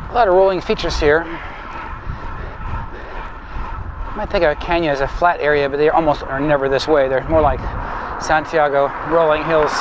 A lot of rolling features here. You might think of a canyon as a flat area, but they almost are never this way. They're more like Santiago rolling hills.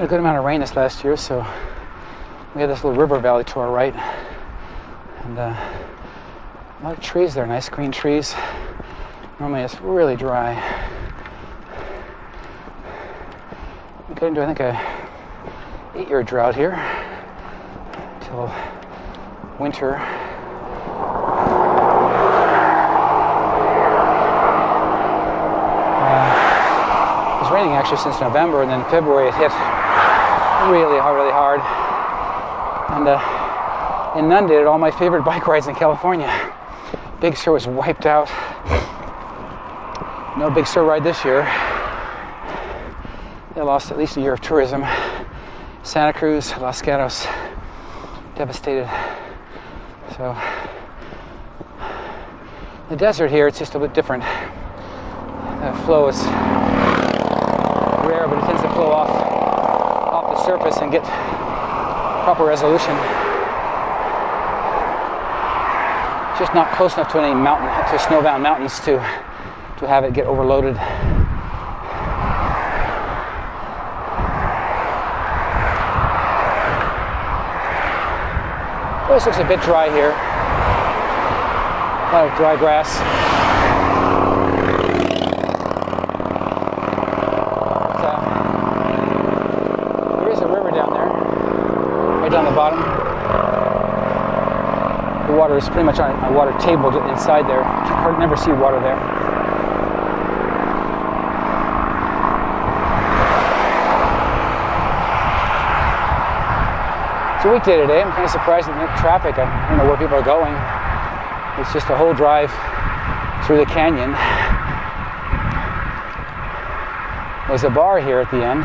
had a good amount of rain this last year, so we had this little river valley to our right, and a lot of trees there, nice green trees. Normally it's really dry. We got into, I think, a 8-year drought here till winter. It was raining actually since November, and then February it hit really hard, and inundated all my favorite bike rides in California. Big Sur was wiped out. No Big Sur ride this year. They lost at least a year of tourism. Santa Cruz, Los Gatos, devastated. So the desert here, it's just a bit different. The flow is rare, but it tends to flow off the surface and get proper resolution. Just not close enough to any mountain, to snowbound mountains to have it get overloaded. This looks a bit dry here. A lot of dry grass. But, there is a river down there, right down the bottom. The water is pretty much on a water table inside there. You can hardly never see water there. It's a weekday today. I'm kind of surprised at the traffic. I don't know where people are going. It's just a whole drive through the canyon. There's a bar here at the end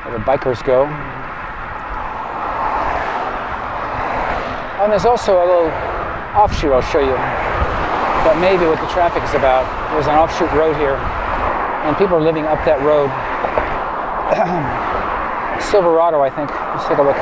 where the bikers go. And there's also a little offshoot I'll show you. But maybe what the traffic is about. There's an offshoot road here, and people are living up that road. Silverado, I think. Let's take a look.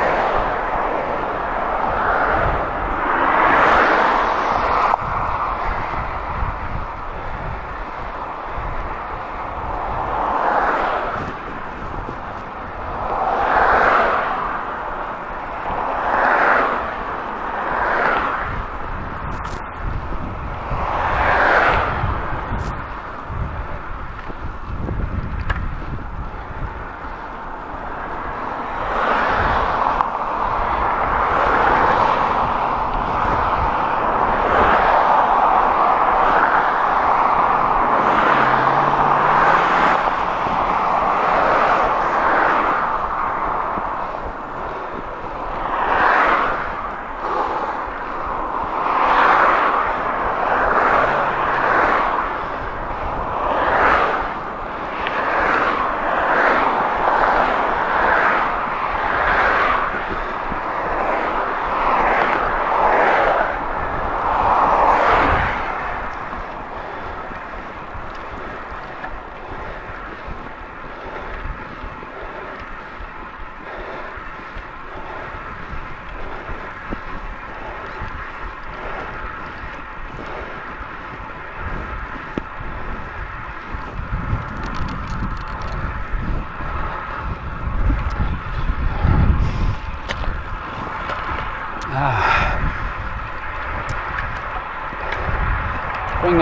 Bring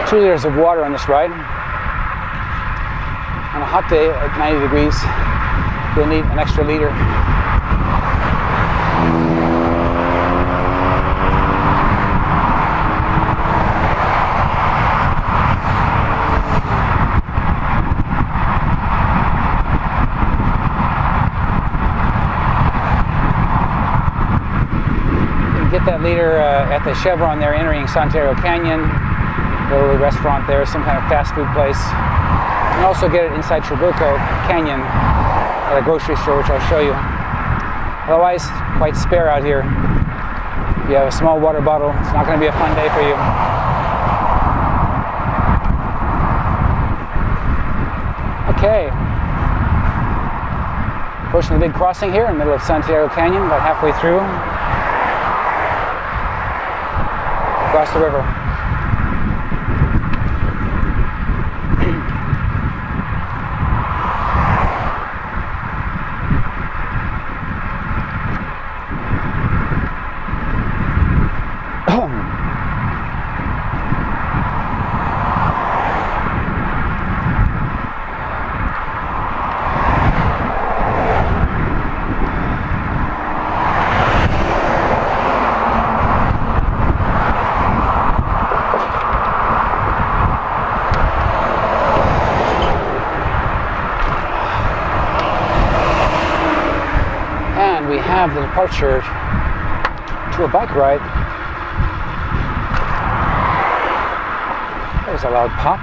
2 liters of water on this ride. On a hot day at 90 degrees, you'll need an extra liter. Get that liter at the Chevron there entering Santiago Canyon, the little restaurant there, some kind of fast food place. And also get it inside Trabuco Canyon at a grocery store, which I'll show you. Otherwise, quite spare out here. If you have a small water bottle, it's not going to be a fun day for you. Okay. Approaching the big crossing here in the middle of Santiago Canyon, about halfway through. Across the river. And we have the departure to a bike ride. That was a loud pop.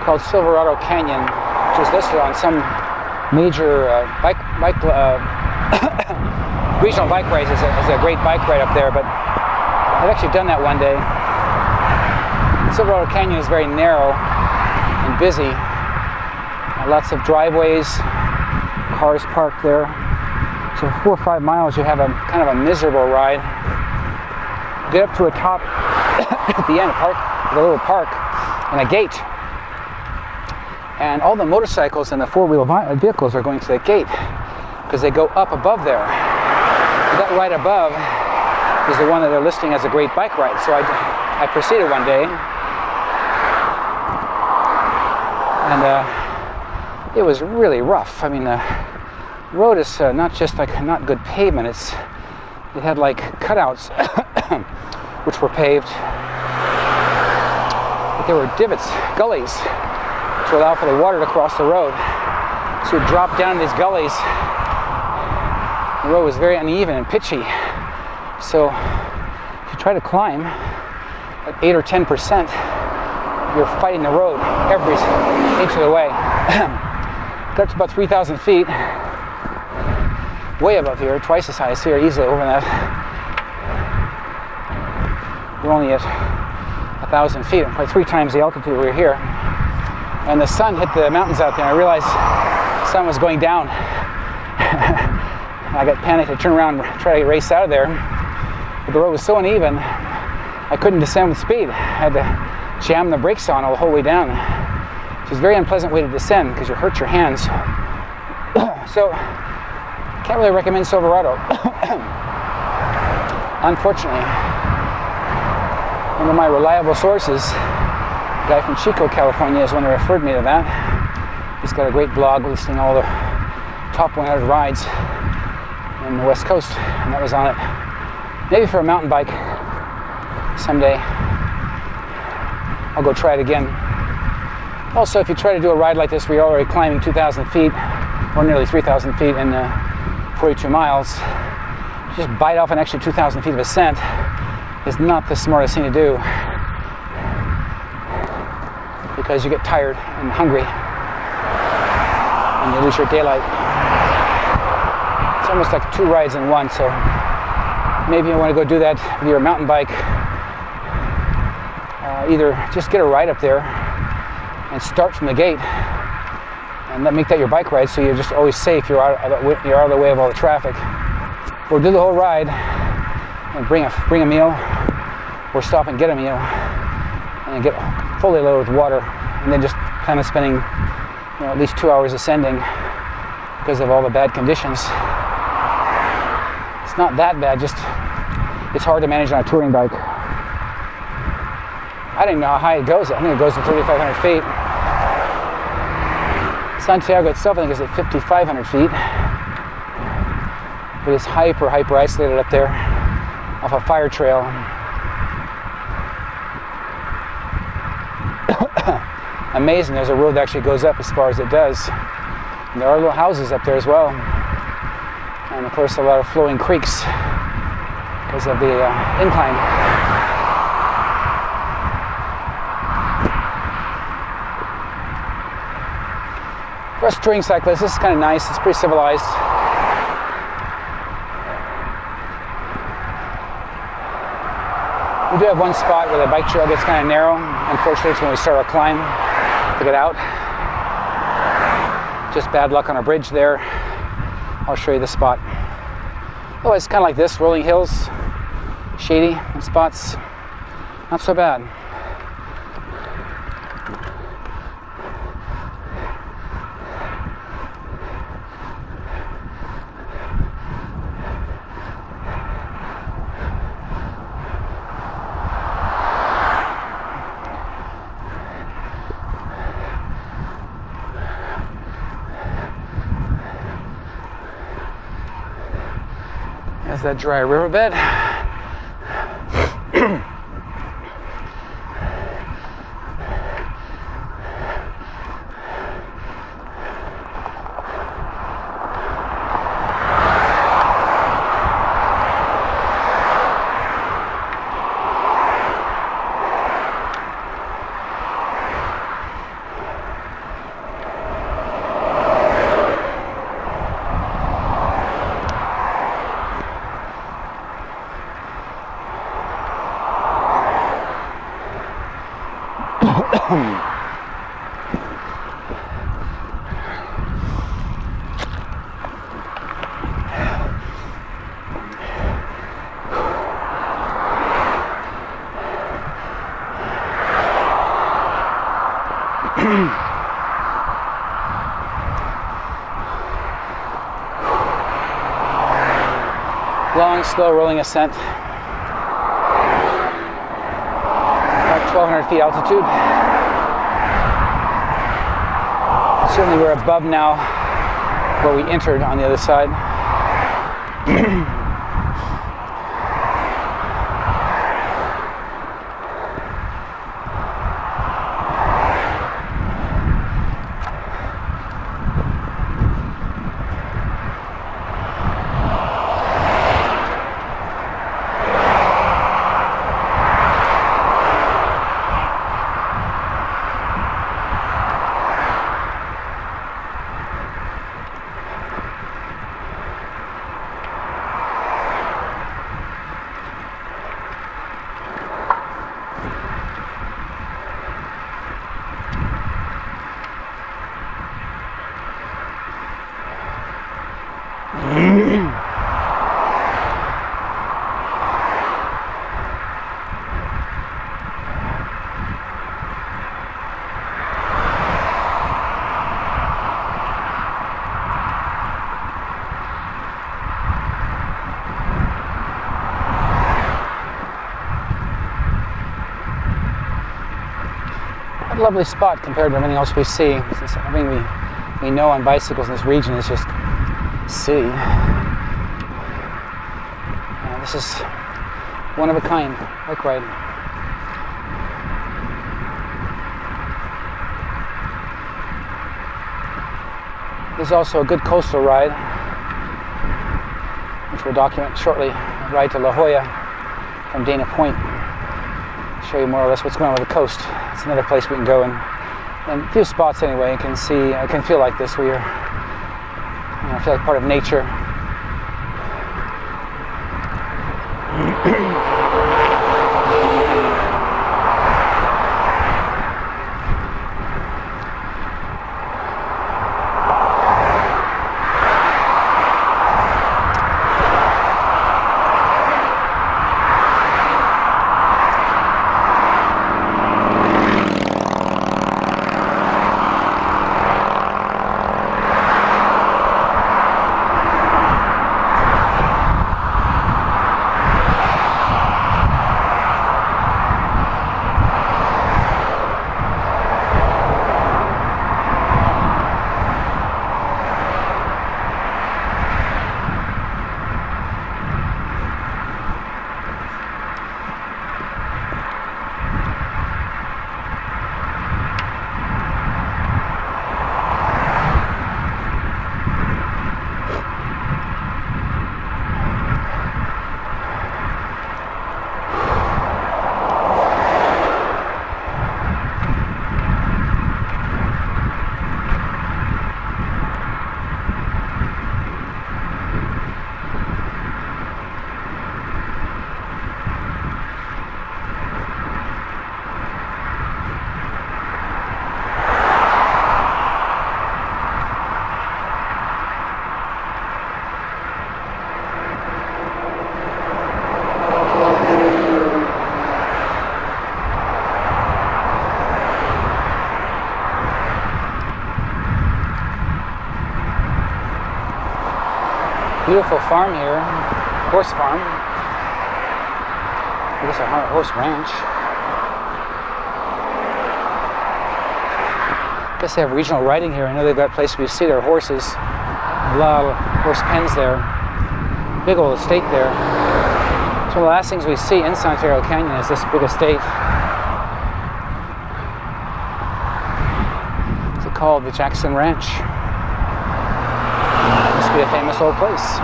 Called Silverado Canyon, which is listed on some major regional bike rides as a great bike ride up there, but I've actually done that one day. Silverado Canyon is very narrow and busy. Lots of driveways, cars parked there. So for 4 or 5 miles, you have a kind of a miserable ride. Get up to a top at the end, a little park, and a gate. And all the motorcycles and the four-wheel vehicles are going to that gate because they go up above there. That right above is the one that they're listing as a great bike ride. So I proceeded one day, and it was really rough. I mean, the road is not just like not good pavement. It had like cutouts, which were paved, but there were divots, gullies, to allow for the water to cross the road. So you drop down these gullies. The road was very uneven and pitchy. So if you try to climb at 8 or 10%, you're fighting the road every inch of the way. Got up to about 3,000 feet, way above here, twice as high as here, easily over that. We're only at 1,000 feet, probably 3 times the altitude we were here. And the sun hit the mountains out there, and I realized the sun was going down. I got panicked. I turned around and tried to race out of there. But the road was so uneven, I couldn't descend with speed. I had to jam the brakes on the whole way down. It was a very unpleasant way to descend because you hurt your hands. So, can't really recommend Silverado. Unfortunately, one of my reliable sources, a guy from Chico, California, is one who referred me to that. He's got a great blog listing all the top 100 rides in the West Coast, and that was on it. Maybe for a mountain bike someday. I'll go try it again. Also, if you try to do a ride like this where you're already climbing 2,000 feet, or nearly 3,000 feet in 42 miles, just bite off an extra 2,000 feet of ascent is not the smartest thing to do, because you get tired and hungry and you lose your daylight. It's almost like 2 rides in one, so maybe you want to go do that with your mountain bike. Either just get a ride up there and start from the gate and make that your bike ride, so you're just always safe, you're out of the way of all the traffic. Or do the whole ride and bring a meal, or stop and get a meal and get fully loaded with water, and then just plan on spending at least 2 hours ascending because of all the bad conditions. It's not that bad, just it's hard to manage on a touring bike. I didn't know how high it goes. I think it goes to 3,500 feet. Santiago itself, I think, is at 5,500 feet. But it's hyper isolated up there off a fire trail. Amazing, there's a road that actually goes up as far as it does. And there are little houses up there as well. And of course, a lot of flowing creeks because of the incline. For us touring cyclists, this is kind of nice. It's pretty civilized. We do have one spot where the bike trail gets kind of narrow. Unfortunately, it's when we start our climb to get out. Just bad luck on a bridge there. I'll show you the spot. Oh, it's kind of like this, rolling hills, shady in spots. Not so bad. There's that dry riverbed. Long, slow rolling ascent. About 1,200 feet altitude. Certainly we're above now where we entered on the other side. A lovely spot compared to everything else we see. Since everything we know on bicycles in this region is just city. This is one of a kind bike ride. This is also a good coastal ride, which we'll document shortly. A ride to La Jolla from Dana Point. Show you more or less what's going on with the coast. It's another place we can go, and a few spots anyway. You can see, I can feel like this where I feel like part of nature. Beautiful farm here, horse farm. I guess a horse ranch. I guess they have regional riding here. I know they've got places where you see their horses. A lot of horse pens there. Big old estate there. So the last things we see in Santiago Canyon is this big estate. What's it called? The Jackson Ranch. Must be a famous old place.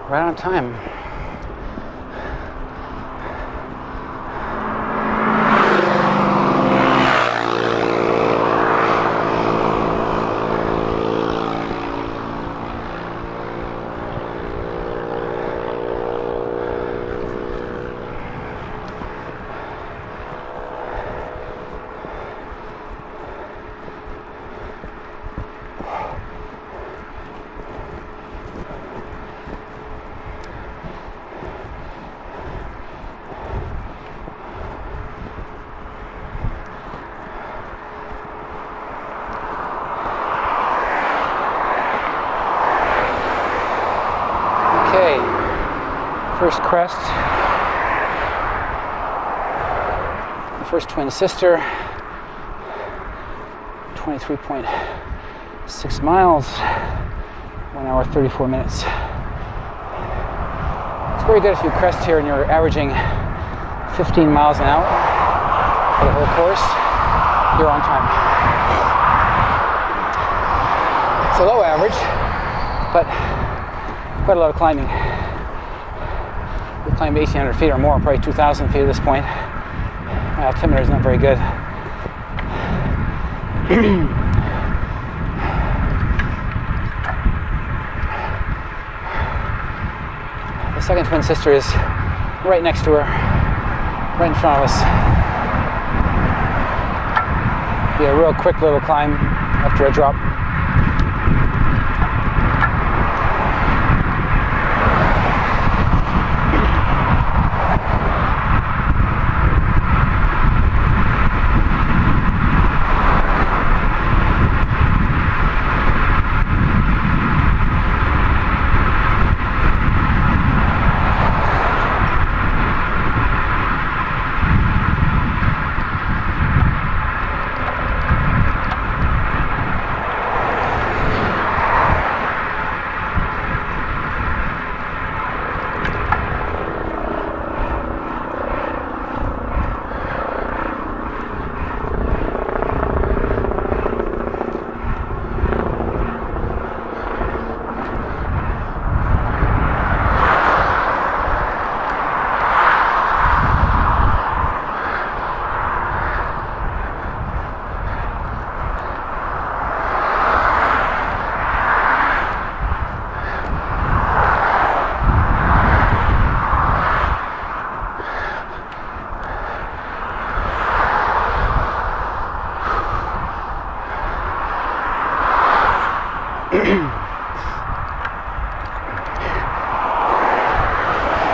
Right on time. First crest, the first twin sister, 23.6 miles, 1 hour 34 minutes. It's very good if you crest here and you're averaging 15 miles an hour for the whole course, you're on time. It's a low average, but quite a lot of climbing. We climbed 1,800 feet or more, probably 2,000 feet at this point. My altimeter is not very good. The second twin sister is right next to her, right in front of us. Be a real quick little climb after a drop.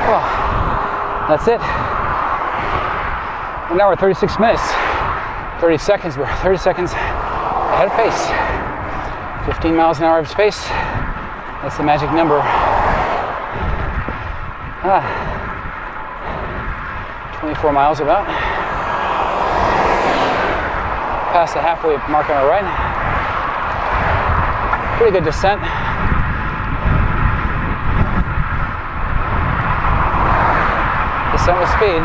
Well, that's it. 1 hour 36 minutes. 30 seconds. We're 30 seconds ahead of pace. 15 miles an hour of pace. That's the magic number. 24 miles about. Past the halfway mark on our right. Pretty good descent. Descent with speed.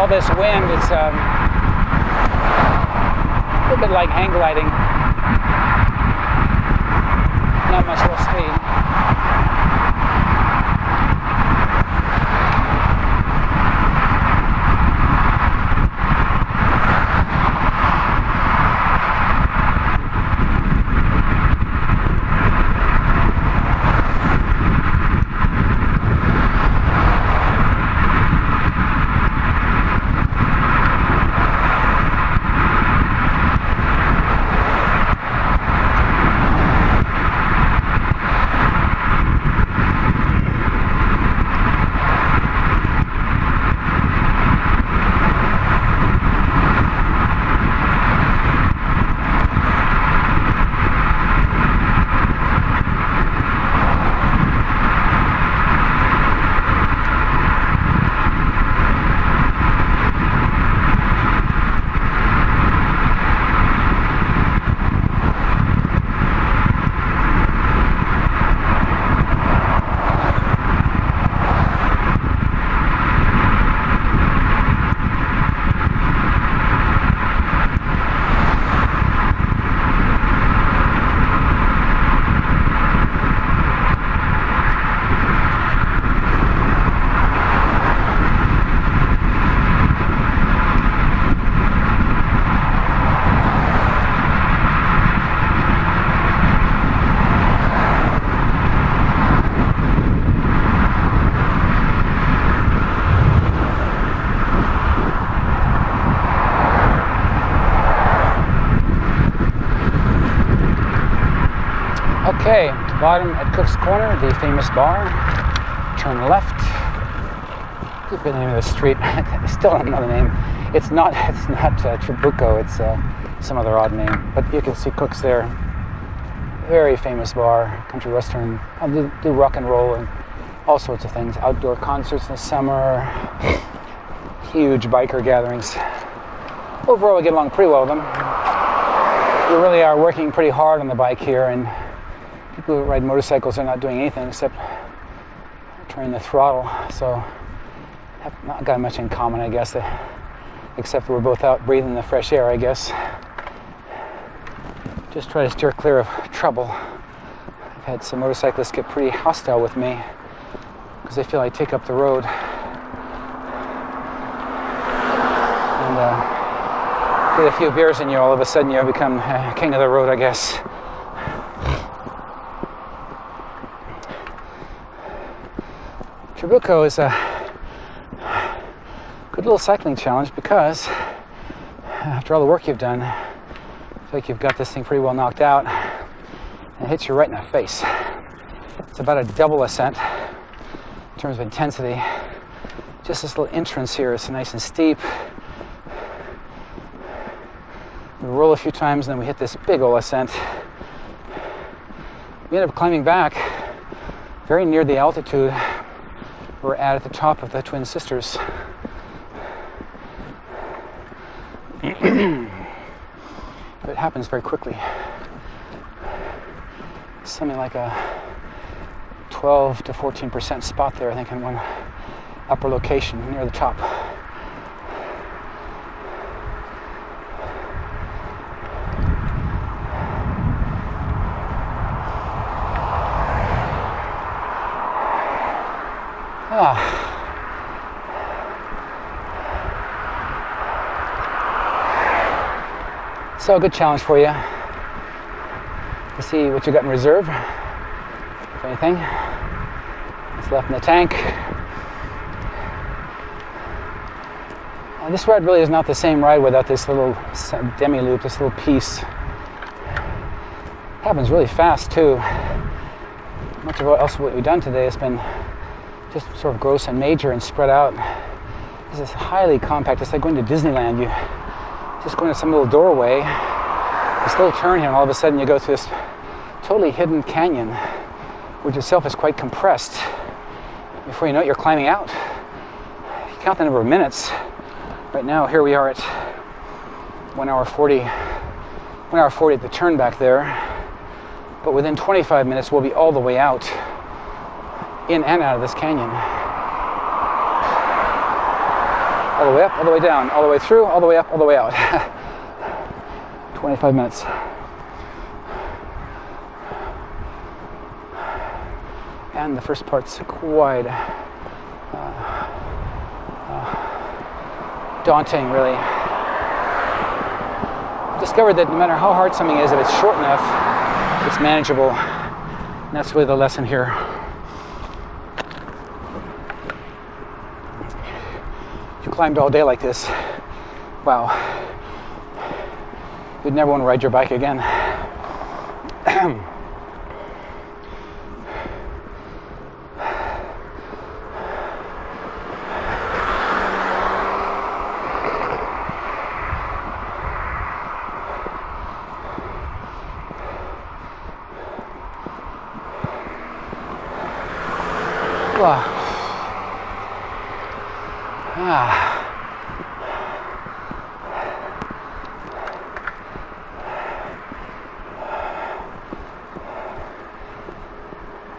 all this wind, it's a little bit like hang gliding. Not much less speed. Okay, bottom at Cook's Corner, the famous bar. Turn left. What's the name of the street? Still another name. It's not Trabuco. It's some other odd name. But you can see Cook's there. Very famous bar, country western. Do rock and roll and all sorts of things. Outdoor concerts in the summer. Huge biker gatherings. Overall, we get along pretty well with them. We really are working pretty hard on the bike here, and people who ride motorcycles are not doing anything except turning the throttle, so have not got much in common, I guess, except we're both out breathing the fresh air, I guess. Just try to steer clear of trouble. I've had some motorcyclists get pretty hostile with me because they feel I take up the road. And get a few beers in you, all of a sudden you become king of the road, I guess. Trabuco is a good little cycling challenge because after all the work you've done, I feel like you've got this thing pretty well knocked out and it hits you right in the face. It's about a double ascent in terms of intensity. Just this little entrance here is nice and steep. We roll a few times and then we hit this big old ascent. We end up climbing back very near the altitude we're at the top of the Twin Sisters. But it happens very quickly. Something like a 12 to 14% spot there, I think, in one upper location near the top. So a good challenge for you to see what you got in reserve, if anything. What's left in the tank. This ride really is not the same ride without this little demi-loop, this little piece. It happens really fast too. Much of what we've done today has been just sort of gross and major and spread out. This is highly compact. It's like going to Disneyland. You just go into some little doorway, this little turn here, and all of a sudden you go through this totally hidden canyon, which itself is quite compressed. Before you know it, you're climbing out. You count the number of minutes. Right now, here we are at 1 hour 40 at the turn back there. But within 25 minutes, we'll be all the way out, in and out of this canyon. all the way up, all the way down, all the way through, all the way up, all the way out. 25 minutes. And the first part's quite daunting, really. Discovered that no matter how hard something is, if it's short enough, it's manageable. And that's really the lesson here. If you climbed all day like this, wow, you'd never want to ride your bike again.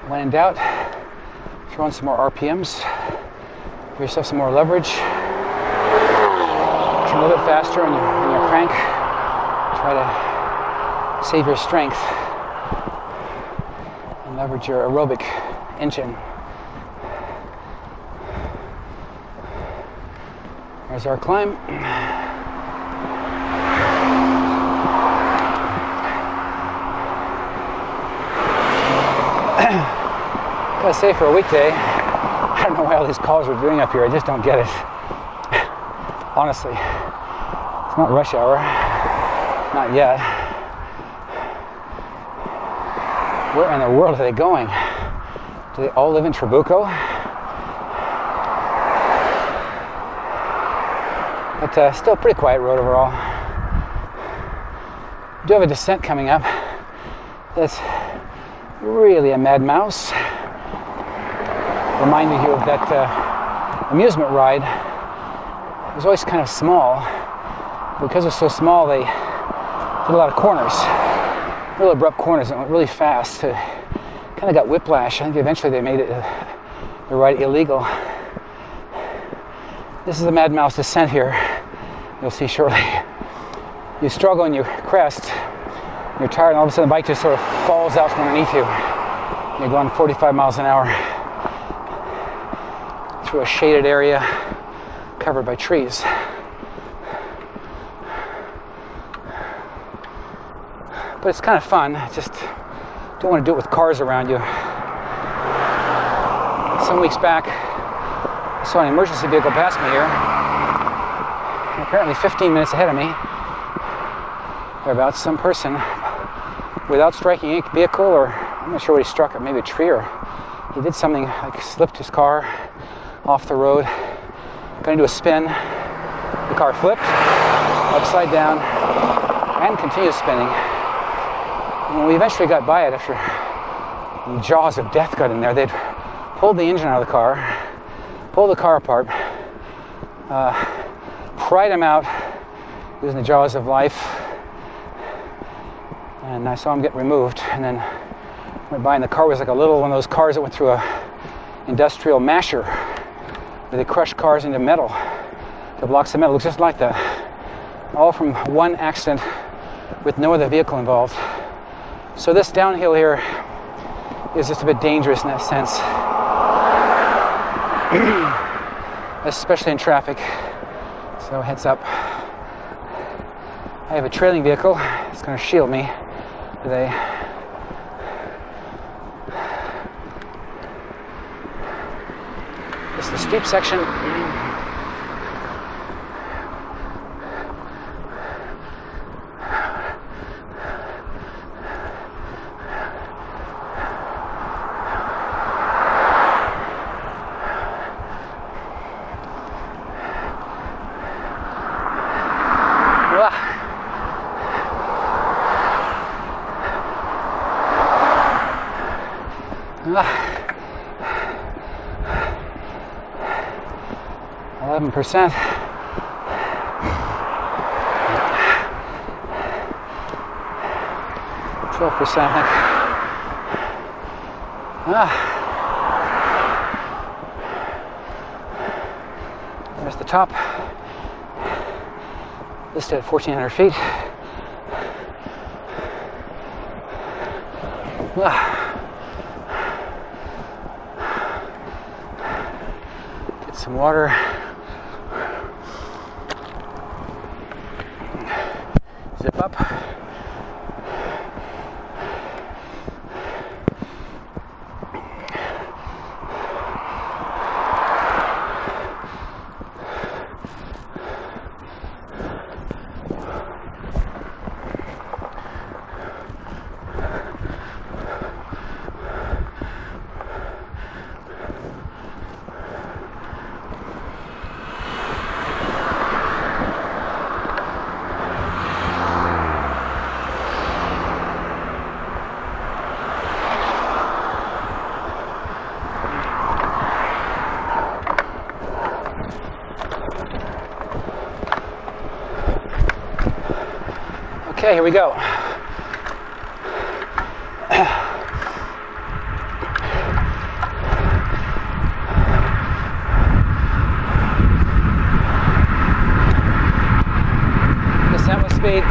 When in doubt, throw in some more RPMs, give yourself some more leverage, turn a little bit faster on your crank, try to save your strength and leverage your aerobic engine. There's our climb. Gotta say, for a weekday, I don't know why all these calls are doing up here. I just don't get it. Honestly, it's not rush hour. Not yet. Where in the world are they going? Do they all live in Trabuco? But still pretty quiet road overall. We do have a descent coming up. That's really a mad mouse. Reminded you of that amusement ride. It was always kind of small. Because it's so small, they did a lot of corners. Real abrupt corners that went really fast. Kind of got whiplash. I think eventually they made it the ride illegal. This is the Mad Mouse descent here. You'll see shortly. You struggle and you crest. You're tired, and all of a sudden the bike just sort of falls out from underneath you. You're going 45 miles an hour through a shaded area covered by trees. But it's kind of fun. Just don't want to do it with cars around you. Some weeks back, I saw an emergency vehicle pass me here. And apparently 15 minutes ahead of me, thereabouts, some person, without striking a vehicle, or I'm not sure what he struck, maybe a tree, or he did something like slipped his car off the road, got into a spin, the car flipped upside down and continued spinning. And when we eventually got by it, after the jaws of death got in there, they'd pulled the engine out of the car, pulled the car apart, pried him out using the jaws of life, and I saw him get removed, and then went by, and the car was like a little one of those cars that went through a industrial masher, where they crush cars into metal, the blocks of metal. It looks just like that, all from one accident with no other vehicle involved. So this downhill here is just a bit dangerous in that sense, especially in traffic. So heads up. I have a trailing vehicle. It's going to shield me today. This is the steep section. Ah. 11%. %, I think. There's the top. listed at 1,400 feet. Get some water. Zip up. Okay, here we go. Descent with speed.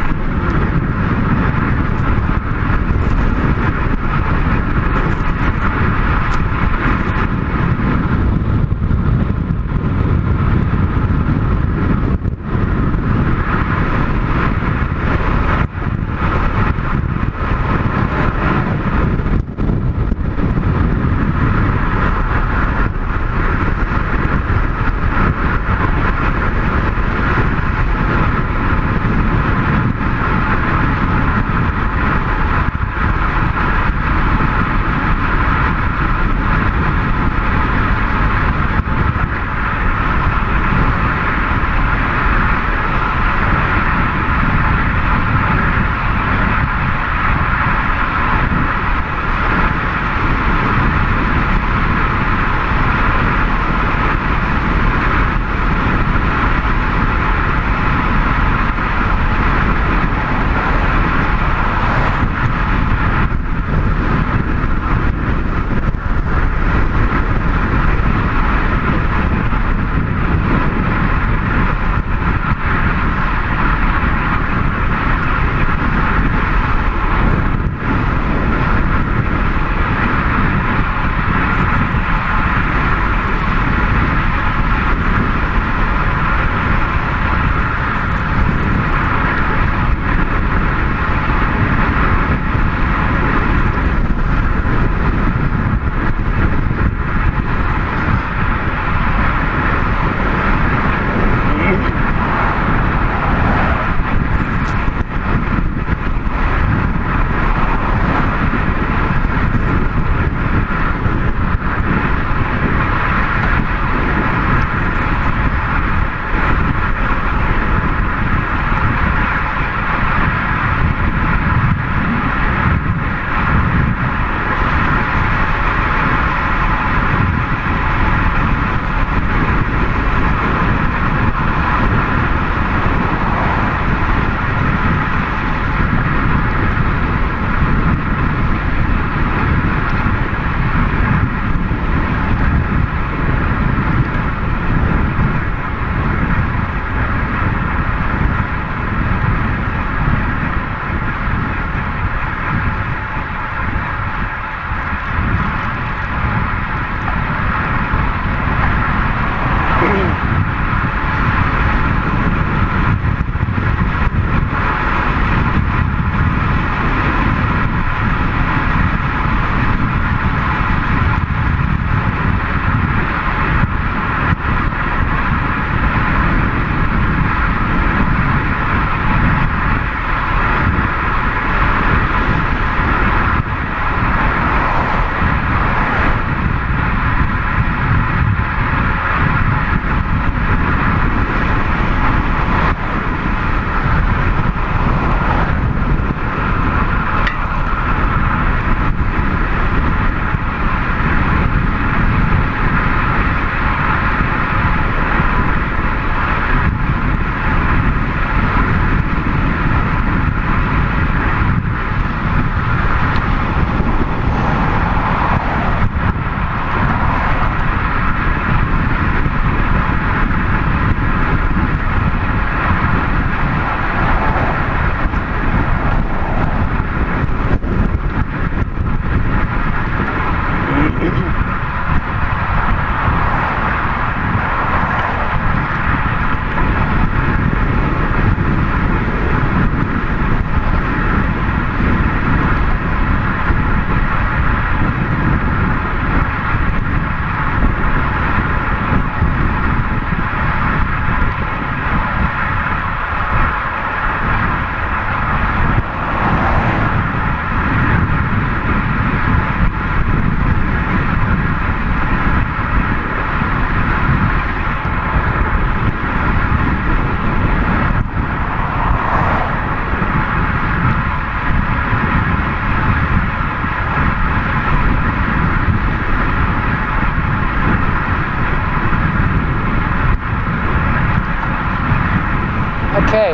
Okay,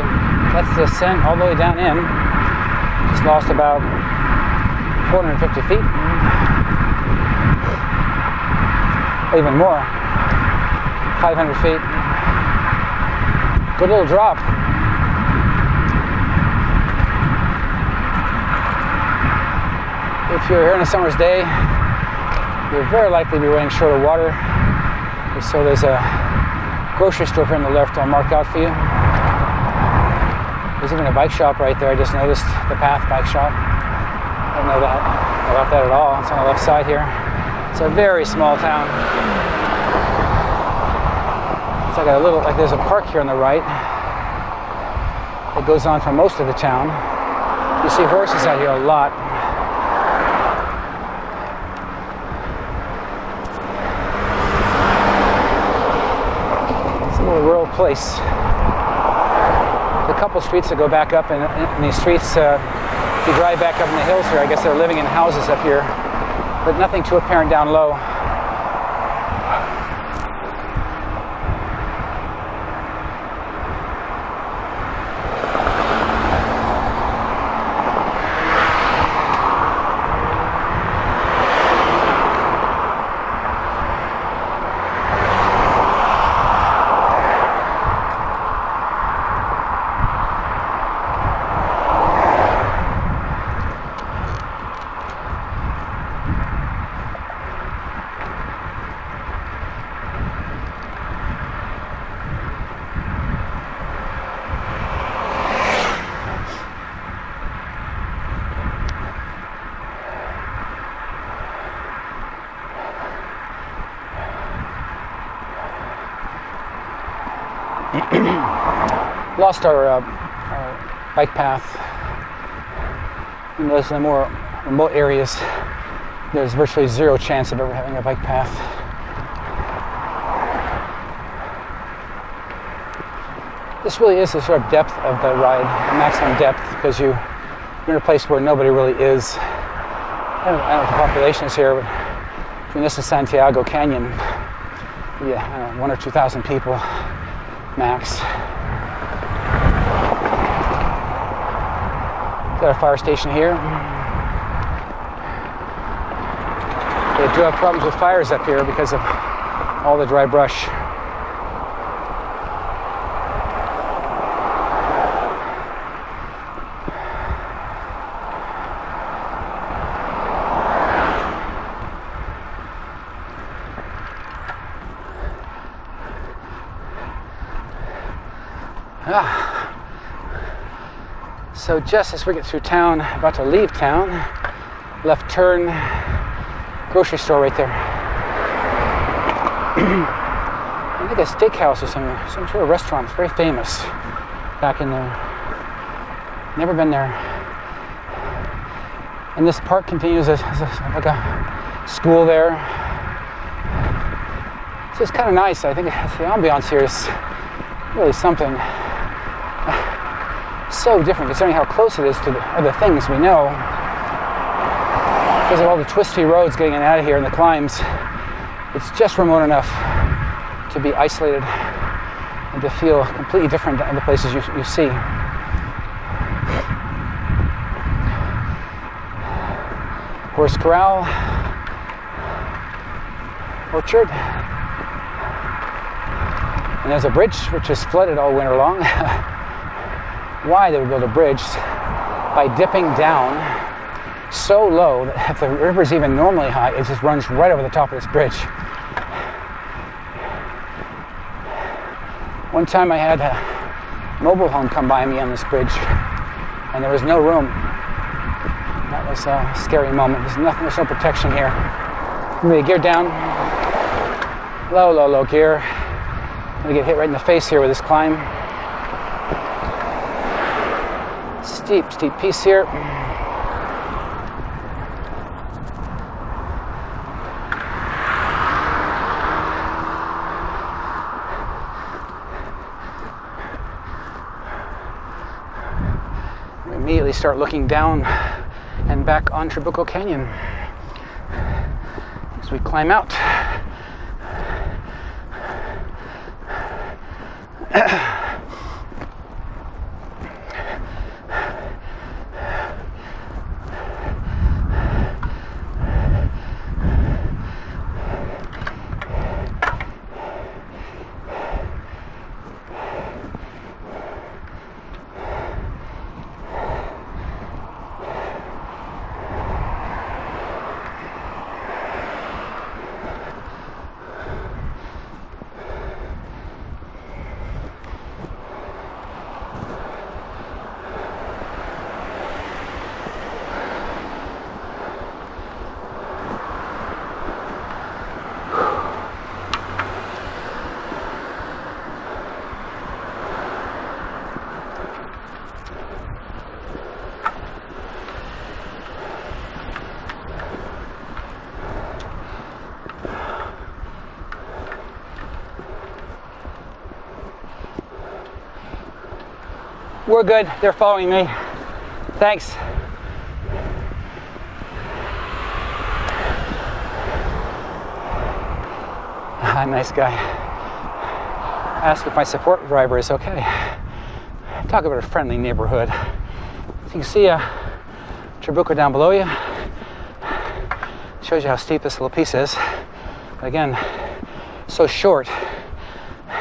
that's the ascent all the way down in. Just lost about 450 feet. Even more. 500 feet. Good little drop. If you're here on a summer's day, you'll very likely be running short of water. So there's a grocery store here on the left I'll mark out for you. There's even a bike shop right there. I just noticed the Path bike shop. I didn't know about that at all. It's on the left side here. It's a very small town. It's like there's a park here on the right. It goes on for most of the town. You see horses out here a lot. It's a little rural place. A couple streets that go back up, and these streets, if you drive back up in the hills here, I guess they're living in houses up here, but nothing too apparent down low. Lost our bike path. In those more remote areas, there's virtually zero chance of ever having a bike path. This really is the sort of depth of the ride, the maximum depth, because you're in a place where nobody really is. I don't know what the population is here, but between this and Santiago Canyon, yeah, I don't know, 1,000 or 2,000 people max. Got a fire station here. They do have problems with fires up here because of all the dry brush. So just as we get through town, about to leave town, left turn, grocery store right there. I think a steakhouse or something, some sort of restaurant. It's very famous back in there. Never been there. And this park continues as like a school there. So it's kind of nice. I think the ambiance here is really something. So different considering how close it is to the other things we know. Because of all the twisty roads getting in and out of here and the climbs, it's just remote enough to be isolated and to feel completely different than the places you see. Horse Corral, Orchard, and there's a bridge which is flooded all winter long. Why they would build a bridge? By dipping down so low that if the river's even normally high, it just runs right over the top of this bridge. One time I had a mobile home come by me on this bridge, and there was no room. That was a scary moment. There's no protection here. I'm gonna gear down. Low gear. I'm gonna get hit right in the face here with this climb. Steep piece here. We immediately start looking down and back on Trabuco Canyon as we climb out. We're good. They're following me. Thanks. Ah, nice guy. Ask if my support driver is okay. Talk about a friendly neighborhood. So you can see Trabuco down below you. Shows you how steep this little piece is. But again, so short,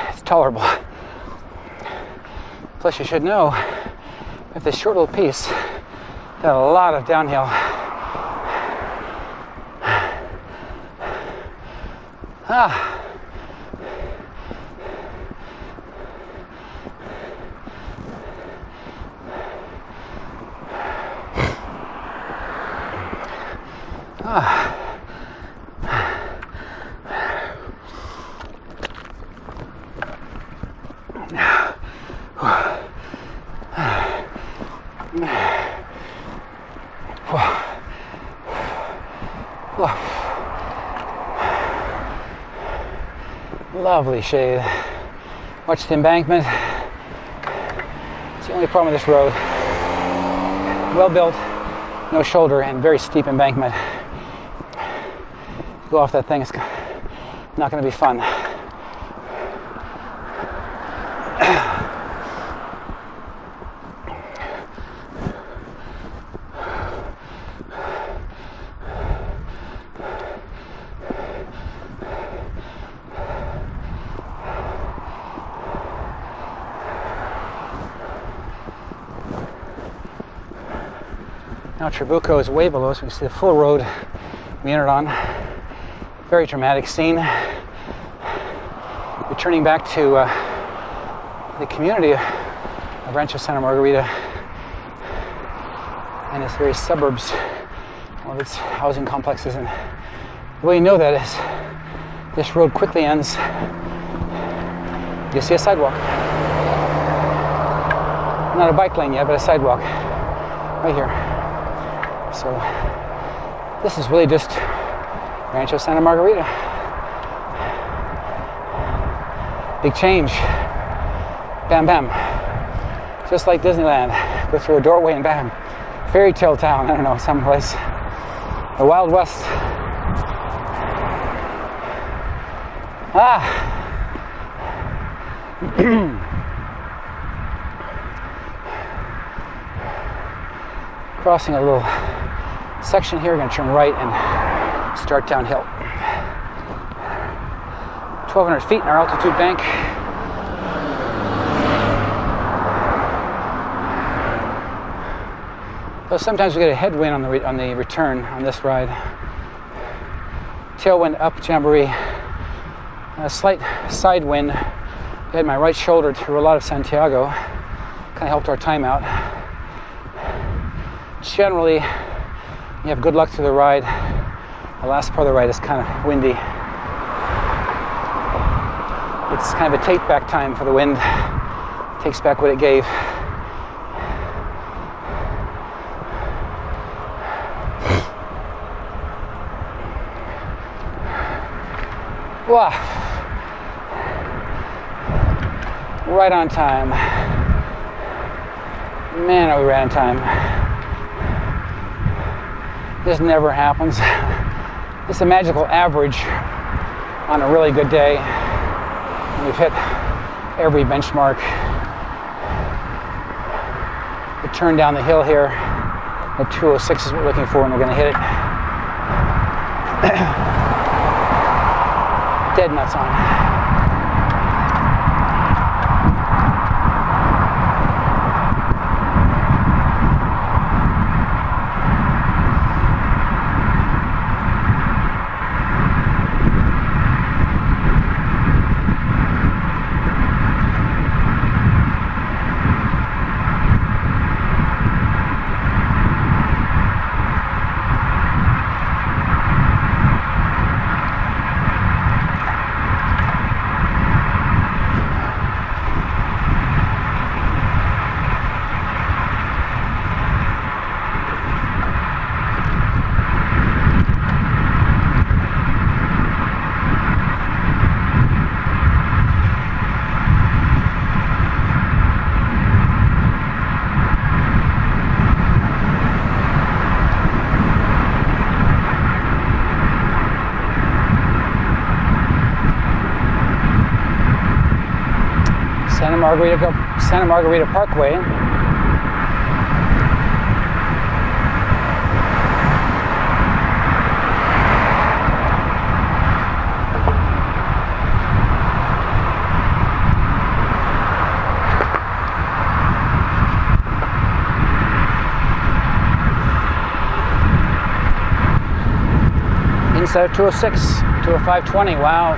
it's tolerable. Plus you should know, if this short little piece got a lot of downhill. Ah. Ah. Lovely shade. Watch the embankment. It's the only problem with this road. Well built, no shoulder, and very steep embankment. Go off that thing, it's not going to be fun. Now Trabuco is way below, so we see the full road we entered on. Very dramatic scene. Returning back to the community of Rancho Santa Margarita and its various suburbs, all of its housing complexes. And the way you know that is this road quickly ends. You see a sidewalk. Not a bike lane yet, but a sidewalk right here. So this is really just Rancho Santa Margarita. Big change. Bam, bam. Just like Disneyland. Go through a doorway and bam. Fairy tale town, I don't know, someplace. The Wild West. Ah. Crossing a little section here, going to turn right and start downhill. 1,200 feet in our altitude bank. Though sometimes we get a headwind on the return on this ride. Tailwind up Jamboree. A slight side wind. Hit my right shoulder through a lot of Santiago. Kind of helped our time out. Generally, you have good luck through the ride. The last part of the ride is kind of windy. It's kind of a take-back time for the wind. It takes back what it gave. Wow. Right on time. Man, are we right on time. This never happens. It's a magical average on a really good day. We've hit every benchmark. We turn down the hill here. The 206 is what we're looking for, and we're going to hit it. Dead nuts on. Santa Margarita Parkway. Inside of 206 to a 520. Wow.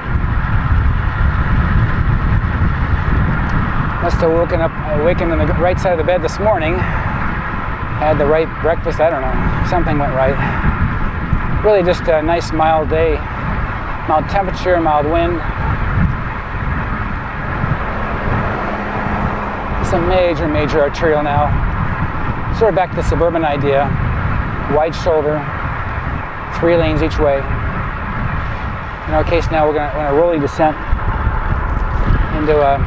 Must have awakened on the right side of the bed this morning. Had the right breakfast, I don't know. Something went right. Really just a nice mild day. Mild temperature, mild wind. It's a major, major arterial now. Sort of back to the suburban idea. Wide shoulder, 3 lanes each way. In our case now, we're going to rolling descent into a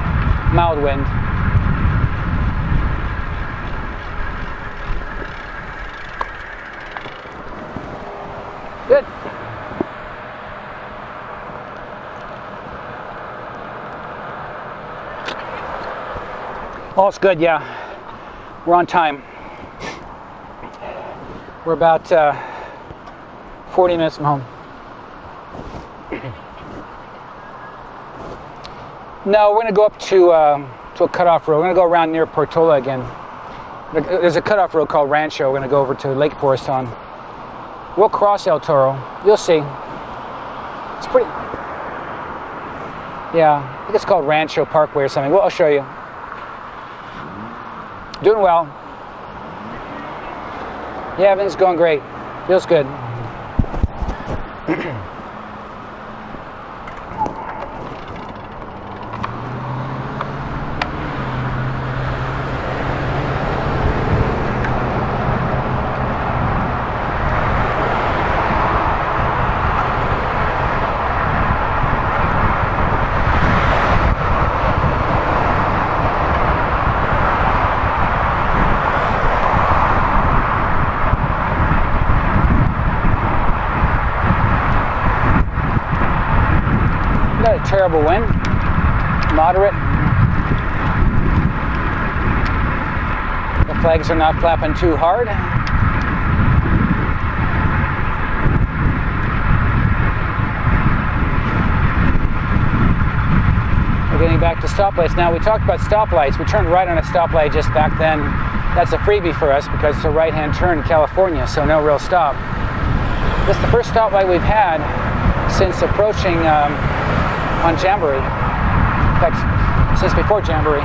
mild wind. Good. All's good, yeah. We're on time. We're about 40 minutes from home. No, we're going to go up to a cutoff road. We're going to go around near Portola again. There's a cutoff road called Rancho. We're going to go over to Lake Porisson. We'll cross El Toro. You'll see. It's pretty... Yeah, I think it's called Rancho Parkway or something. Well, I'll show you. Doing well. Yeah, everything's going great. Feels good. Not a terrible wind, moderate. The flags are not flapping too hard. We're getting back to stoplights. Now, we talked about stoplights. We turned right on a stoplight just back then. That's a freebie for us because it's a right-hand turn in California, so no real stop. This is the first stoplight we've had since approaching on Jamboree. In fact, since before Jamboree.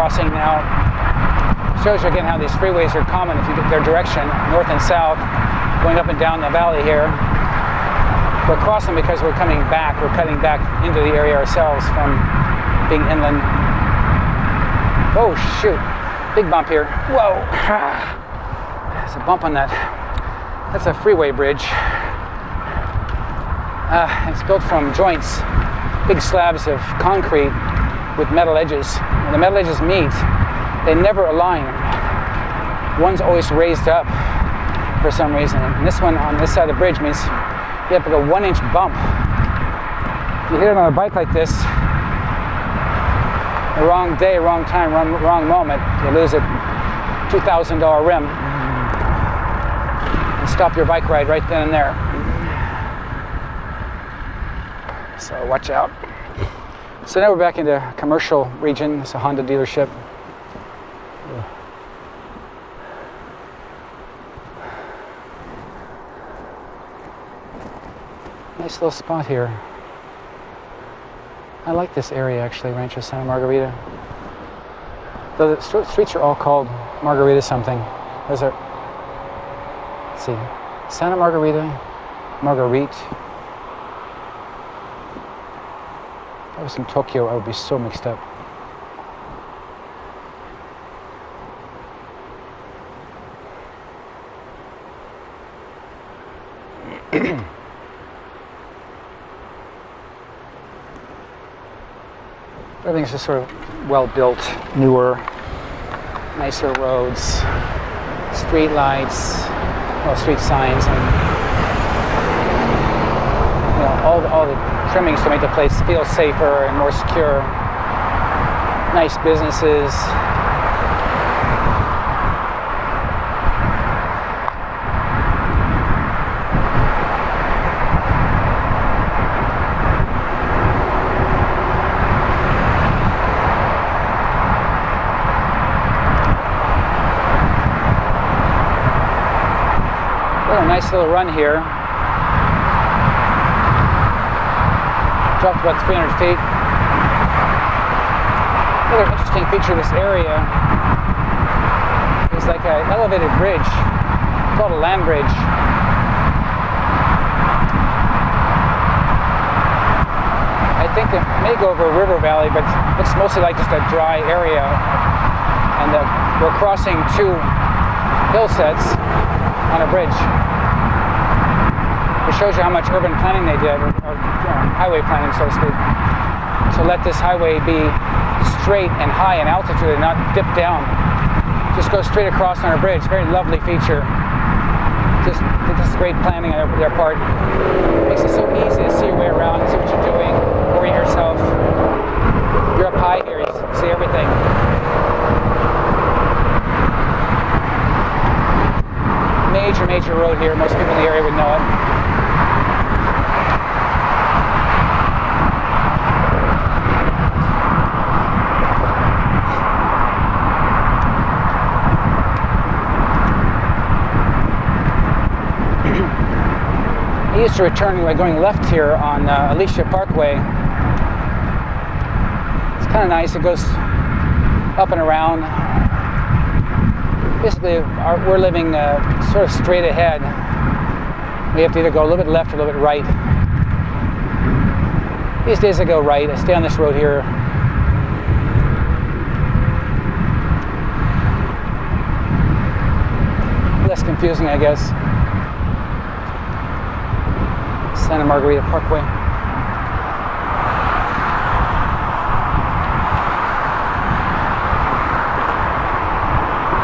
crossing now. Shows you again how these freeways are common if you get their direction, north and south, going up and down the valley here. We're crossing because we're coming back. We're cutting back into the area ourselves from being inland. Oh shoot, big bump here. Whoa, there's a bump on that. That's a freeway bridge. It's built from joints, big slabs of concrete with metal edges. When the metal edges meet, they never align. One's always raised up for some reason. And this one on this side of the bridge means you have like a 1-inch bump. If you hit it on a bike like this, the wrong day, wrong time, wrong moment, you lose a $2,000 rim and stop your bike ride right then and there. So watch out. So now we're back into commercial region. It's a Honda dealership. Nice little spot here. I like this area actually, Rancho Santa Margarita. Though the streets are all called Margarita something. Those are, let's see, Santa Margarita, Marguerite. If I was in Tokyo, I would be so mixed up. Everything's just sort of well-built, newer, nicer roads, street lights, well, street signs, and you know, all the trimmings to make the place feel safer and more secure. Nice businesses. Nice little run here. Dropped about 300 feet. Another interesting feature of this area is like an elevated bridge called a land bridge. I think it may go over a river valley, but it's mostly like just a dry area. And we're crossing two hill sets on a bridge. It shows you how much urban planning they did, or highway planning, so to speak, to let this highway be straight and high in altitude and not dip down. Just go straight across on a bridge. Very lovely feature. I think this is great planning on their part. It makes it so easy to see your way around, see what you're doing, orient yourself. You're up high here, you see everything. Major road here. Most people in the area would know it. I used to return by going left here on Alicia Parkway. It's kind of nice. It goes up and around. Basically, we're living sort of straight ahead. We have to either go a little bit left or a little bit right. These days I go right. I stay on this road here. Less confusing, I guess. Santa Margarita Parkway.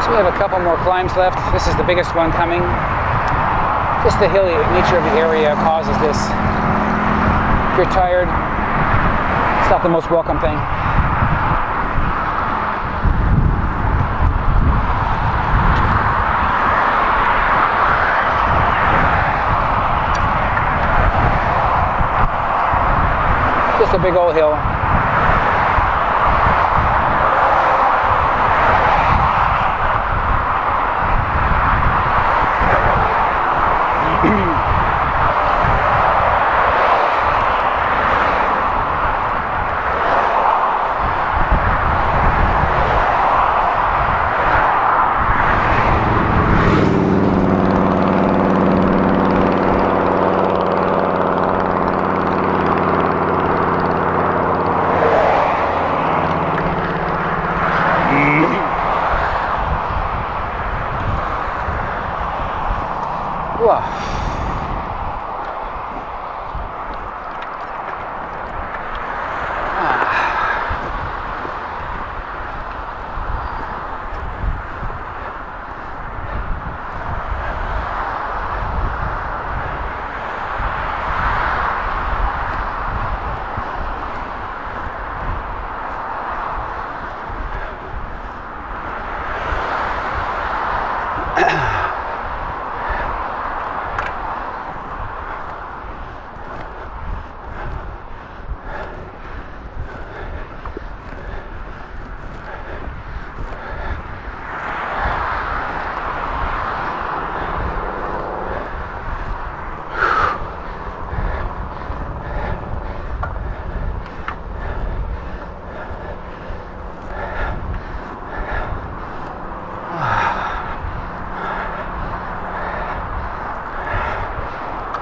So we have a couple more climbs left. This is the biggest one coming. Just the hilly nature of the area causes this. If you're tired, it's not the most welcome thing. Just a big old hill.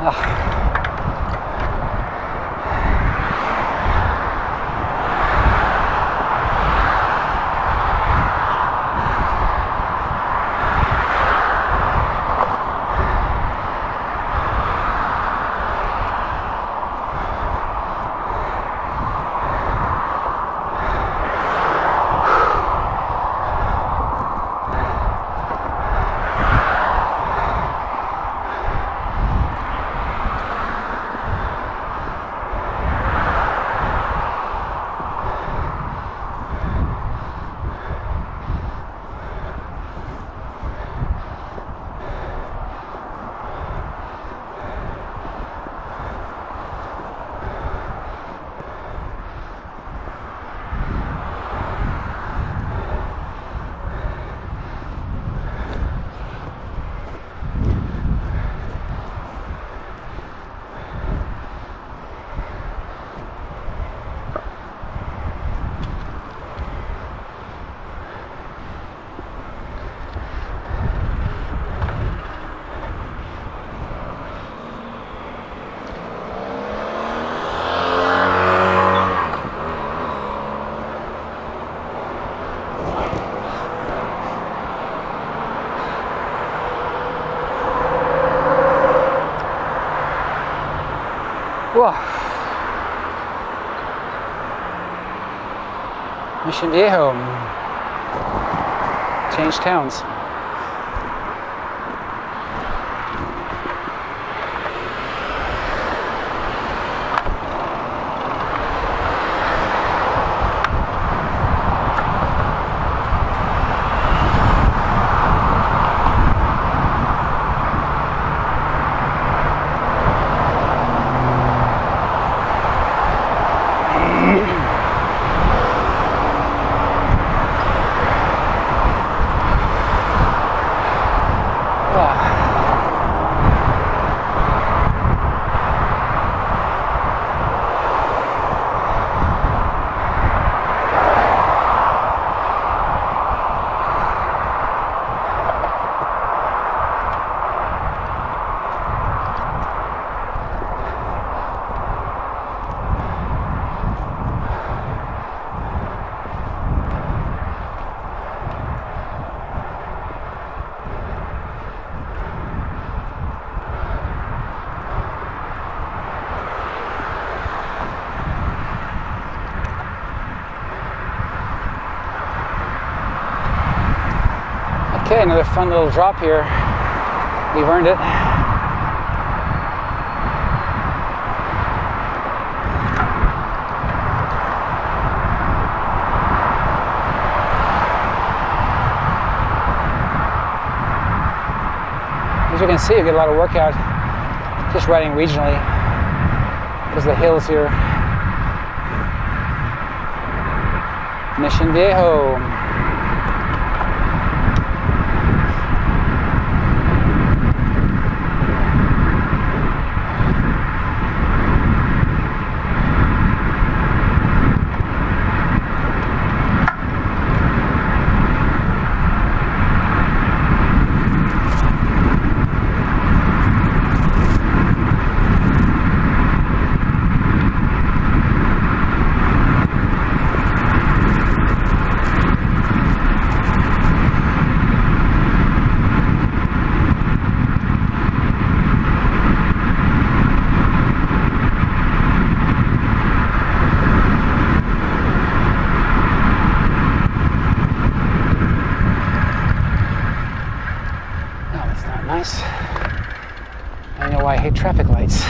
Whoa. Mission Viejo. Change towns. Okay, another fun little drop here. We've earned it. As you can see, you get a lot of workout just riding regionally because of the hills here. Mission Viejo. Nice. I know why I hate traffic lights.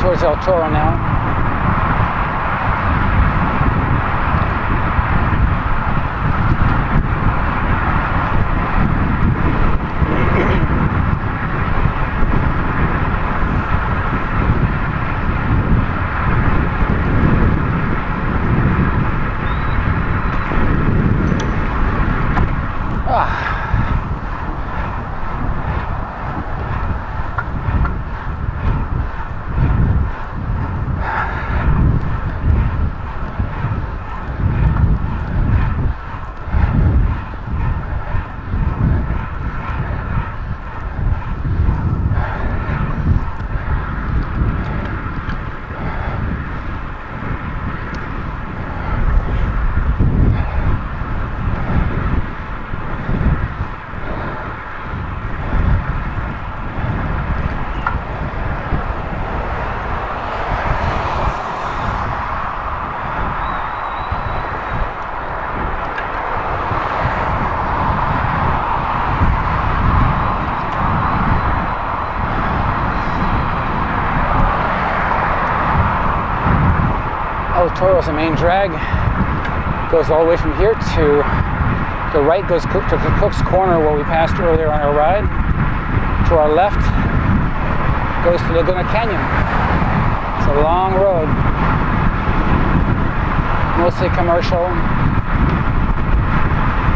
towards El Toro now. El Toro is the main drag. Goes all the way from here to the right, goes to Cook's Corner where we passed earlier on our ride. To our left goes to Laguna Canyon. It's a long road, mostly commercial,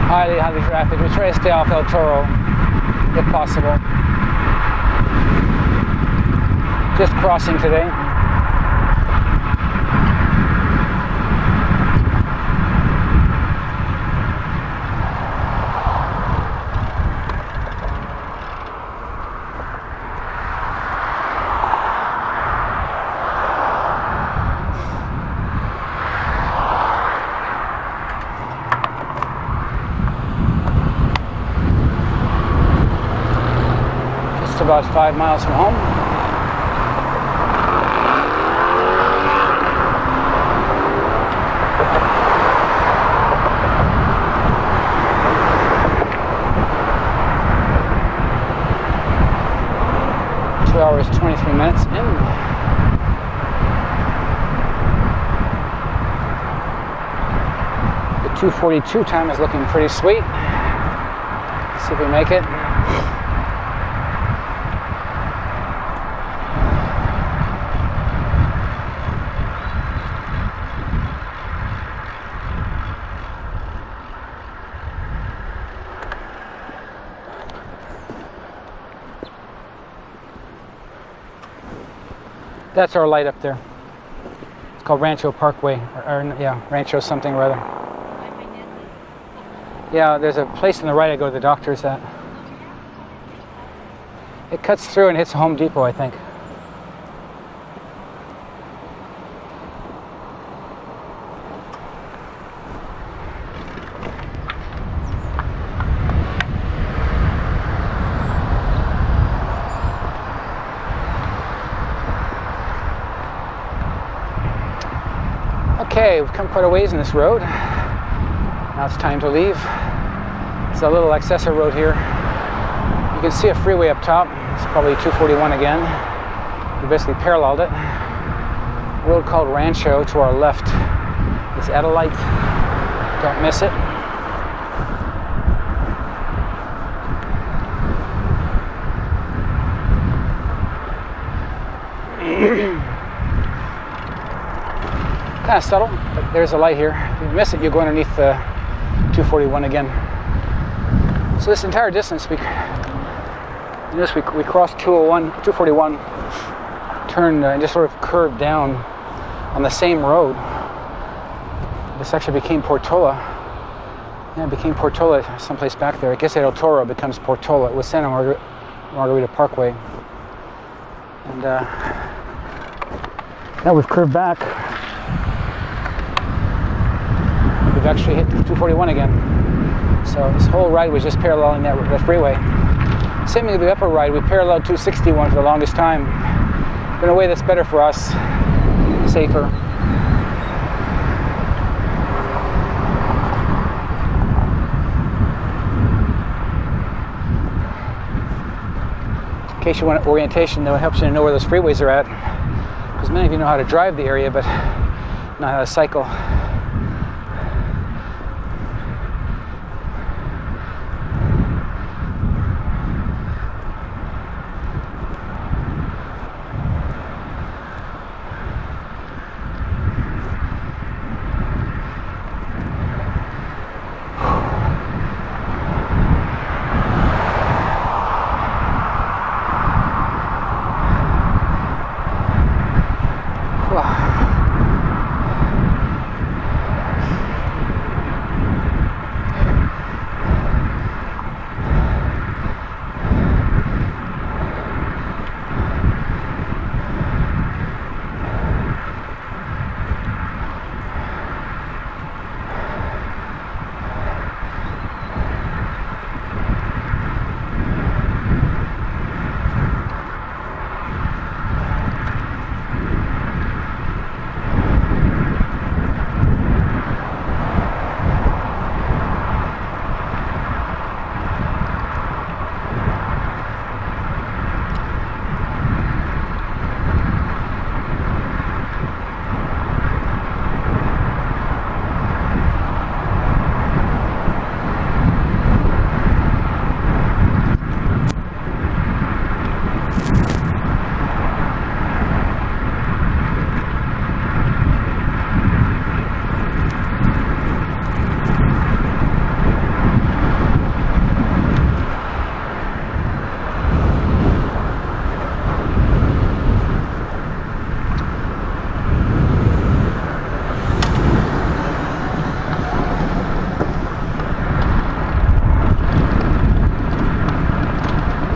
highly trafficked. We try to stay off El Toro if possible. Just crossing today. About 5 miles from home. Two hours, 23 minutes in. The 2:42 time is looking pretty sweet. Let's see if we make it. That's our light up there. It's called Rancho Parkway, or yeah, Rancho something or other. Yeah, there's a place on the right I go to the doctor's at. It cuts through and hits Home Depot, I think. Okay, we've come quite a ways in this road. Now it's time to leave. It's a little accessor road here. You can see a freeway up top. It's probably 241 again. We basically paralleled it. A road called Rancho to our left. It's at a light. Don't miss it. Kind of subtle, but there's a light here. If you miss it, you go underneath the 241 again. So this entire distance, we crossed 241, turned and just sort of curved down on the same road. This actually became Portola. Yeah, it became Portola someplace back there. I guess at El Toro becomes Portola. It was Santa Margarita Parkway. And now we've curved back. We've actually hit 241 again. So this whole ride was just paralleling that freeway. Same with the upper ride, we paralleled 261 for the longest time. In a way that's better for us, safer. In case you want orientation, though, it helps you to know where those freeways are at. Many of you know how to drive the area, but not how to cycle.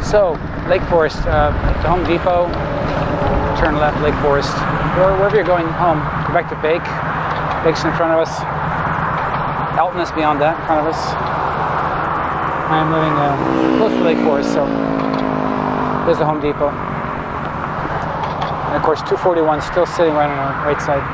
So, Lake Forest, to Home Depot, turn left, Lake Forest, or wherever you're going home, go back to Bake. Bake's in front of us. Elton is beyond that, in front of us. I'm living close to Lake Forest, so there's the Home Depot. And of course, 241 still sitting right on our right side.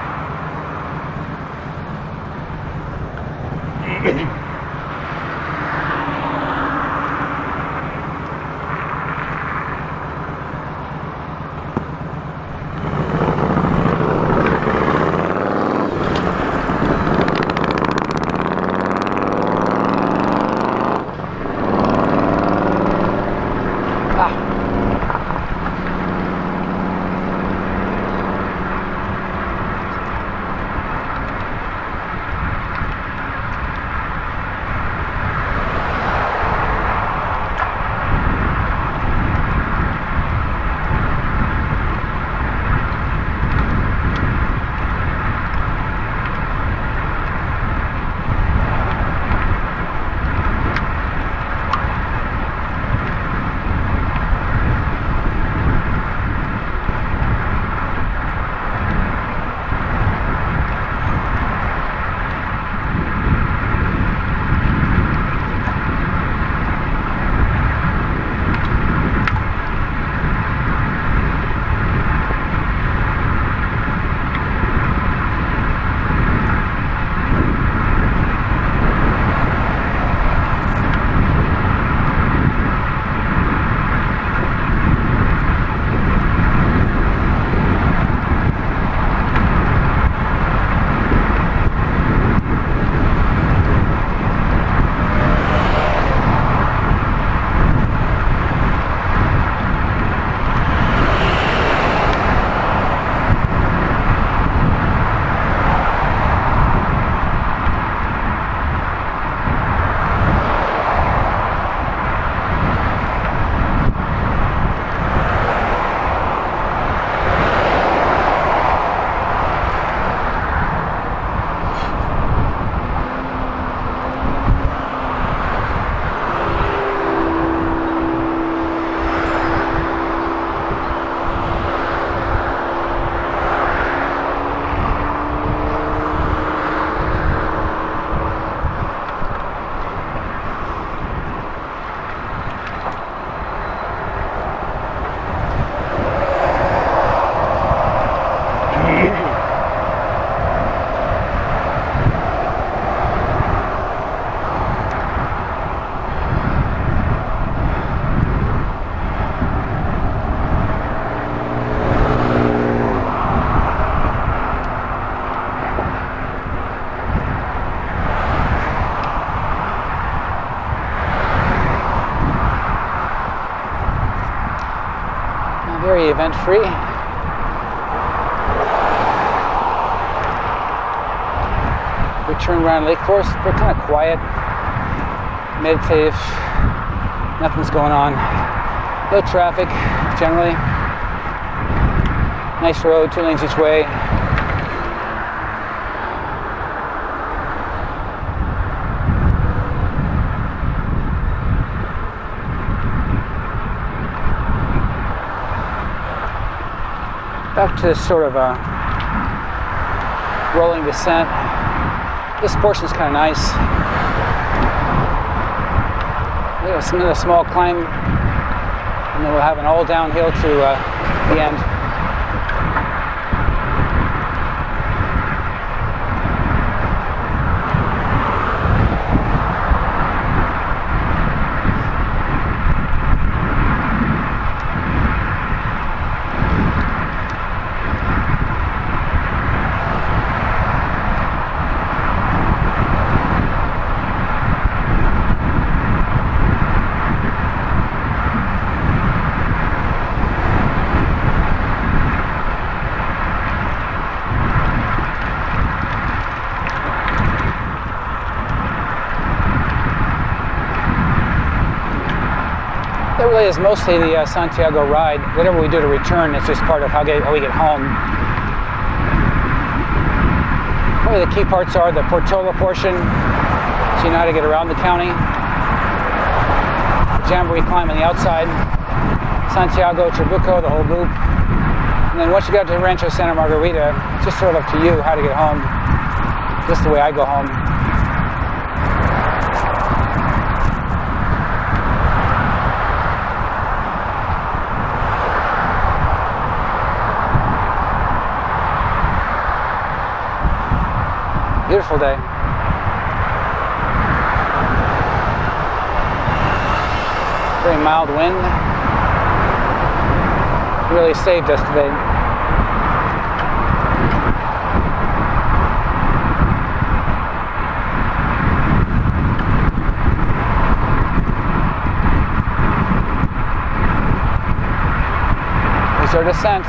event-free. We turn around Lake Forest, they're kind of quiet, meditative, nothing's going on. No traffic, generally. Nice road, 2 lanes each way. Back to this sort of a rolling descent. This portion is kind of nice. A small climb, and then we'll have an all downhill to the end. That really is mostly the Santiago ride. Whatever we do to return, it's just part of how we get home. Probably the key parts are the Portola portion, so you know how to get around the county. Jamboree climb on the outside. Santiago Trabuco, the whole loop. And then once you get to Rancho Santa Margarita, it's just sort of up to you how to get home. Just the way I go home. Beautiful day. Very mild wind. Really saved us today. These are descents.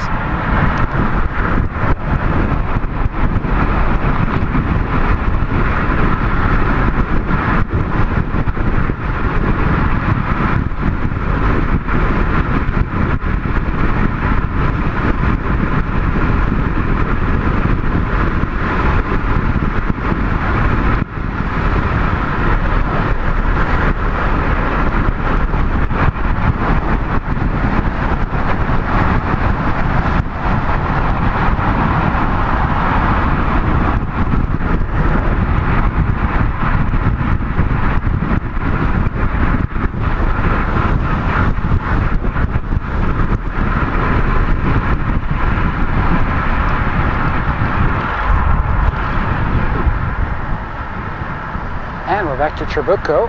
And we're back to Trabuco.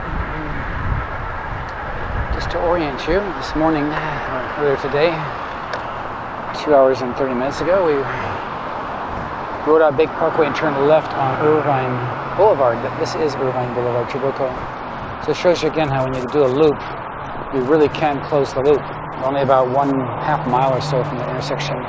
Just to orient you, this morning, earlier today, 2 hours and 30 minutes ago, we rode out Big Parkway and turned left on Irvine Boulevard. This is Irvine Boulevard, Trabuco. So it shows you again how when you do a loop, you really can close the loop. Only about 1/2 mile or so from the intersection.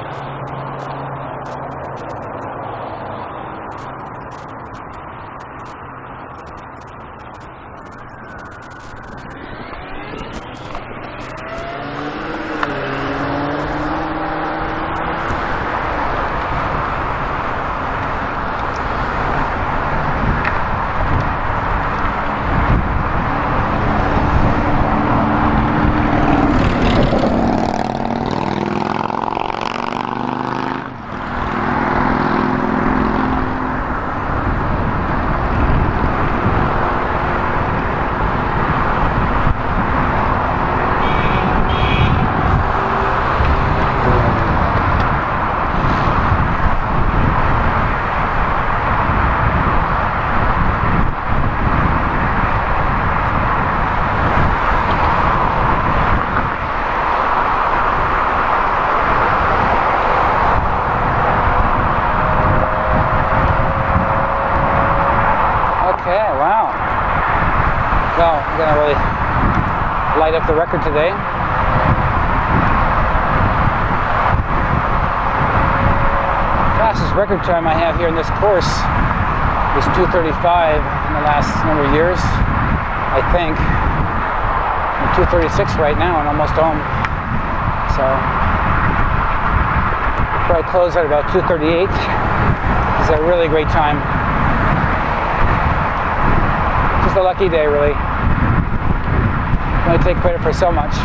Okay, wow. Well, I'm going to really light up the record today. record time I have here in this course is 2:35 in the last number of years, I think. I'm 2:36 right now and almost home. So I'll probably close at about 2:38. It's a really great time. Just a lucky day, really. I take credit for so much.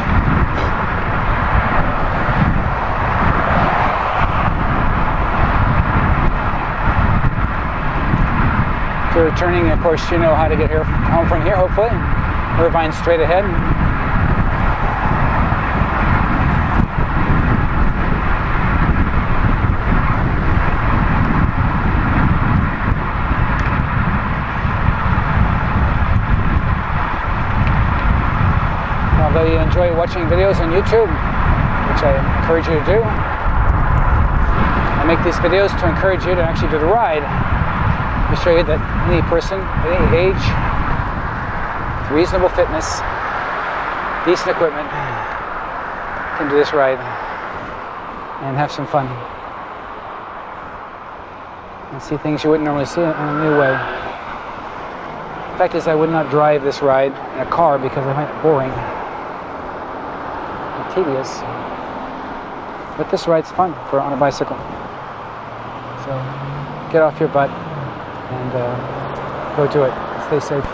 If you're returning, of course, you know how to get here home from here, hopefully. Irvine's straight ahead. Although you enjoy watching videos on YouTube, which I encourage you to do, I make these videos to encourage you to actually do the ride. To show you that any person, at any age, with reasonable fitness, decent equipment, can do this ride and have some fun and see things you wouldn't normally see in a new way. The fact is, I would not drive this ride in a car because I find it boring and tedious. But this ride's fun on a bicycle. So get off your butt and go do it. Stay safe.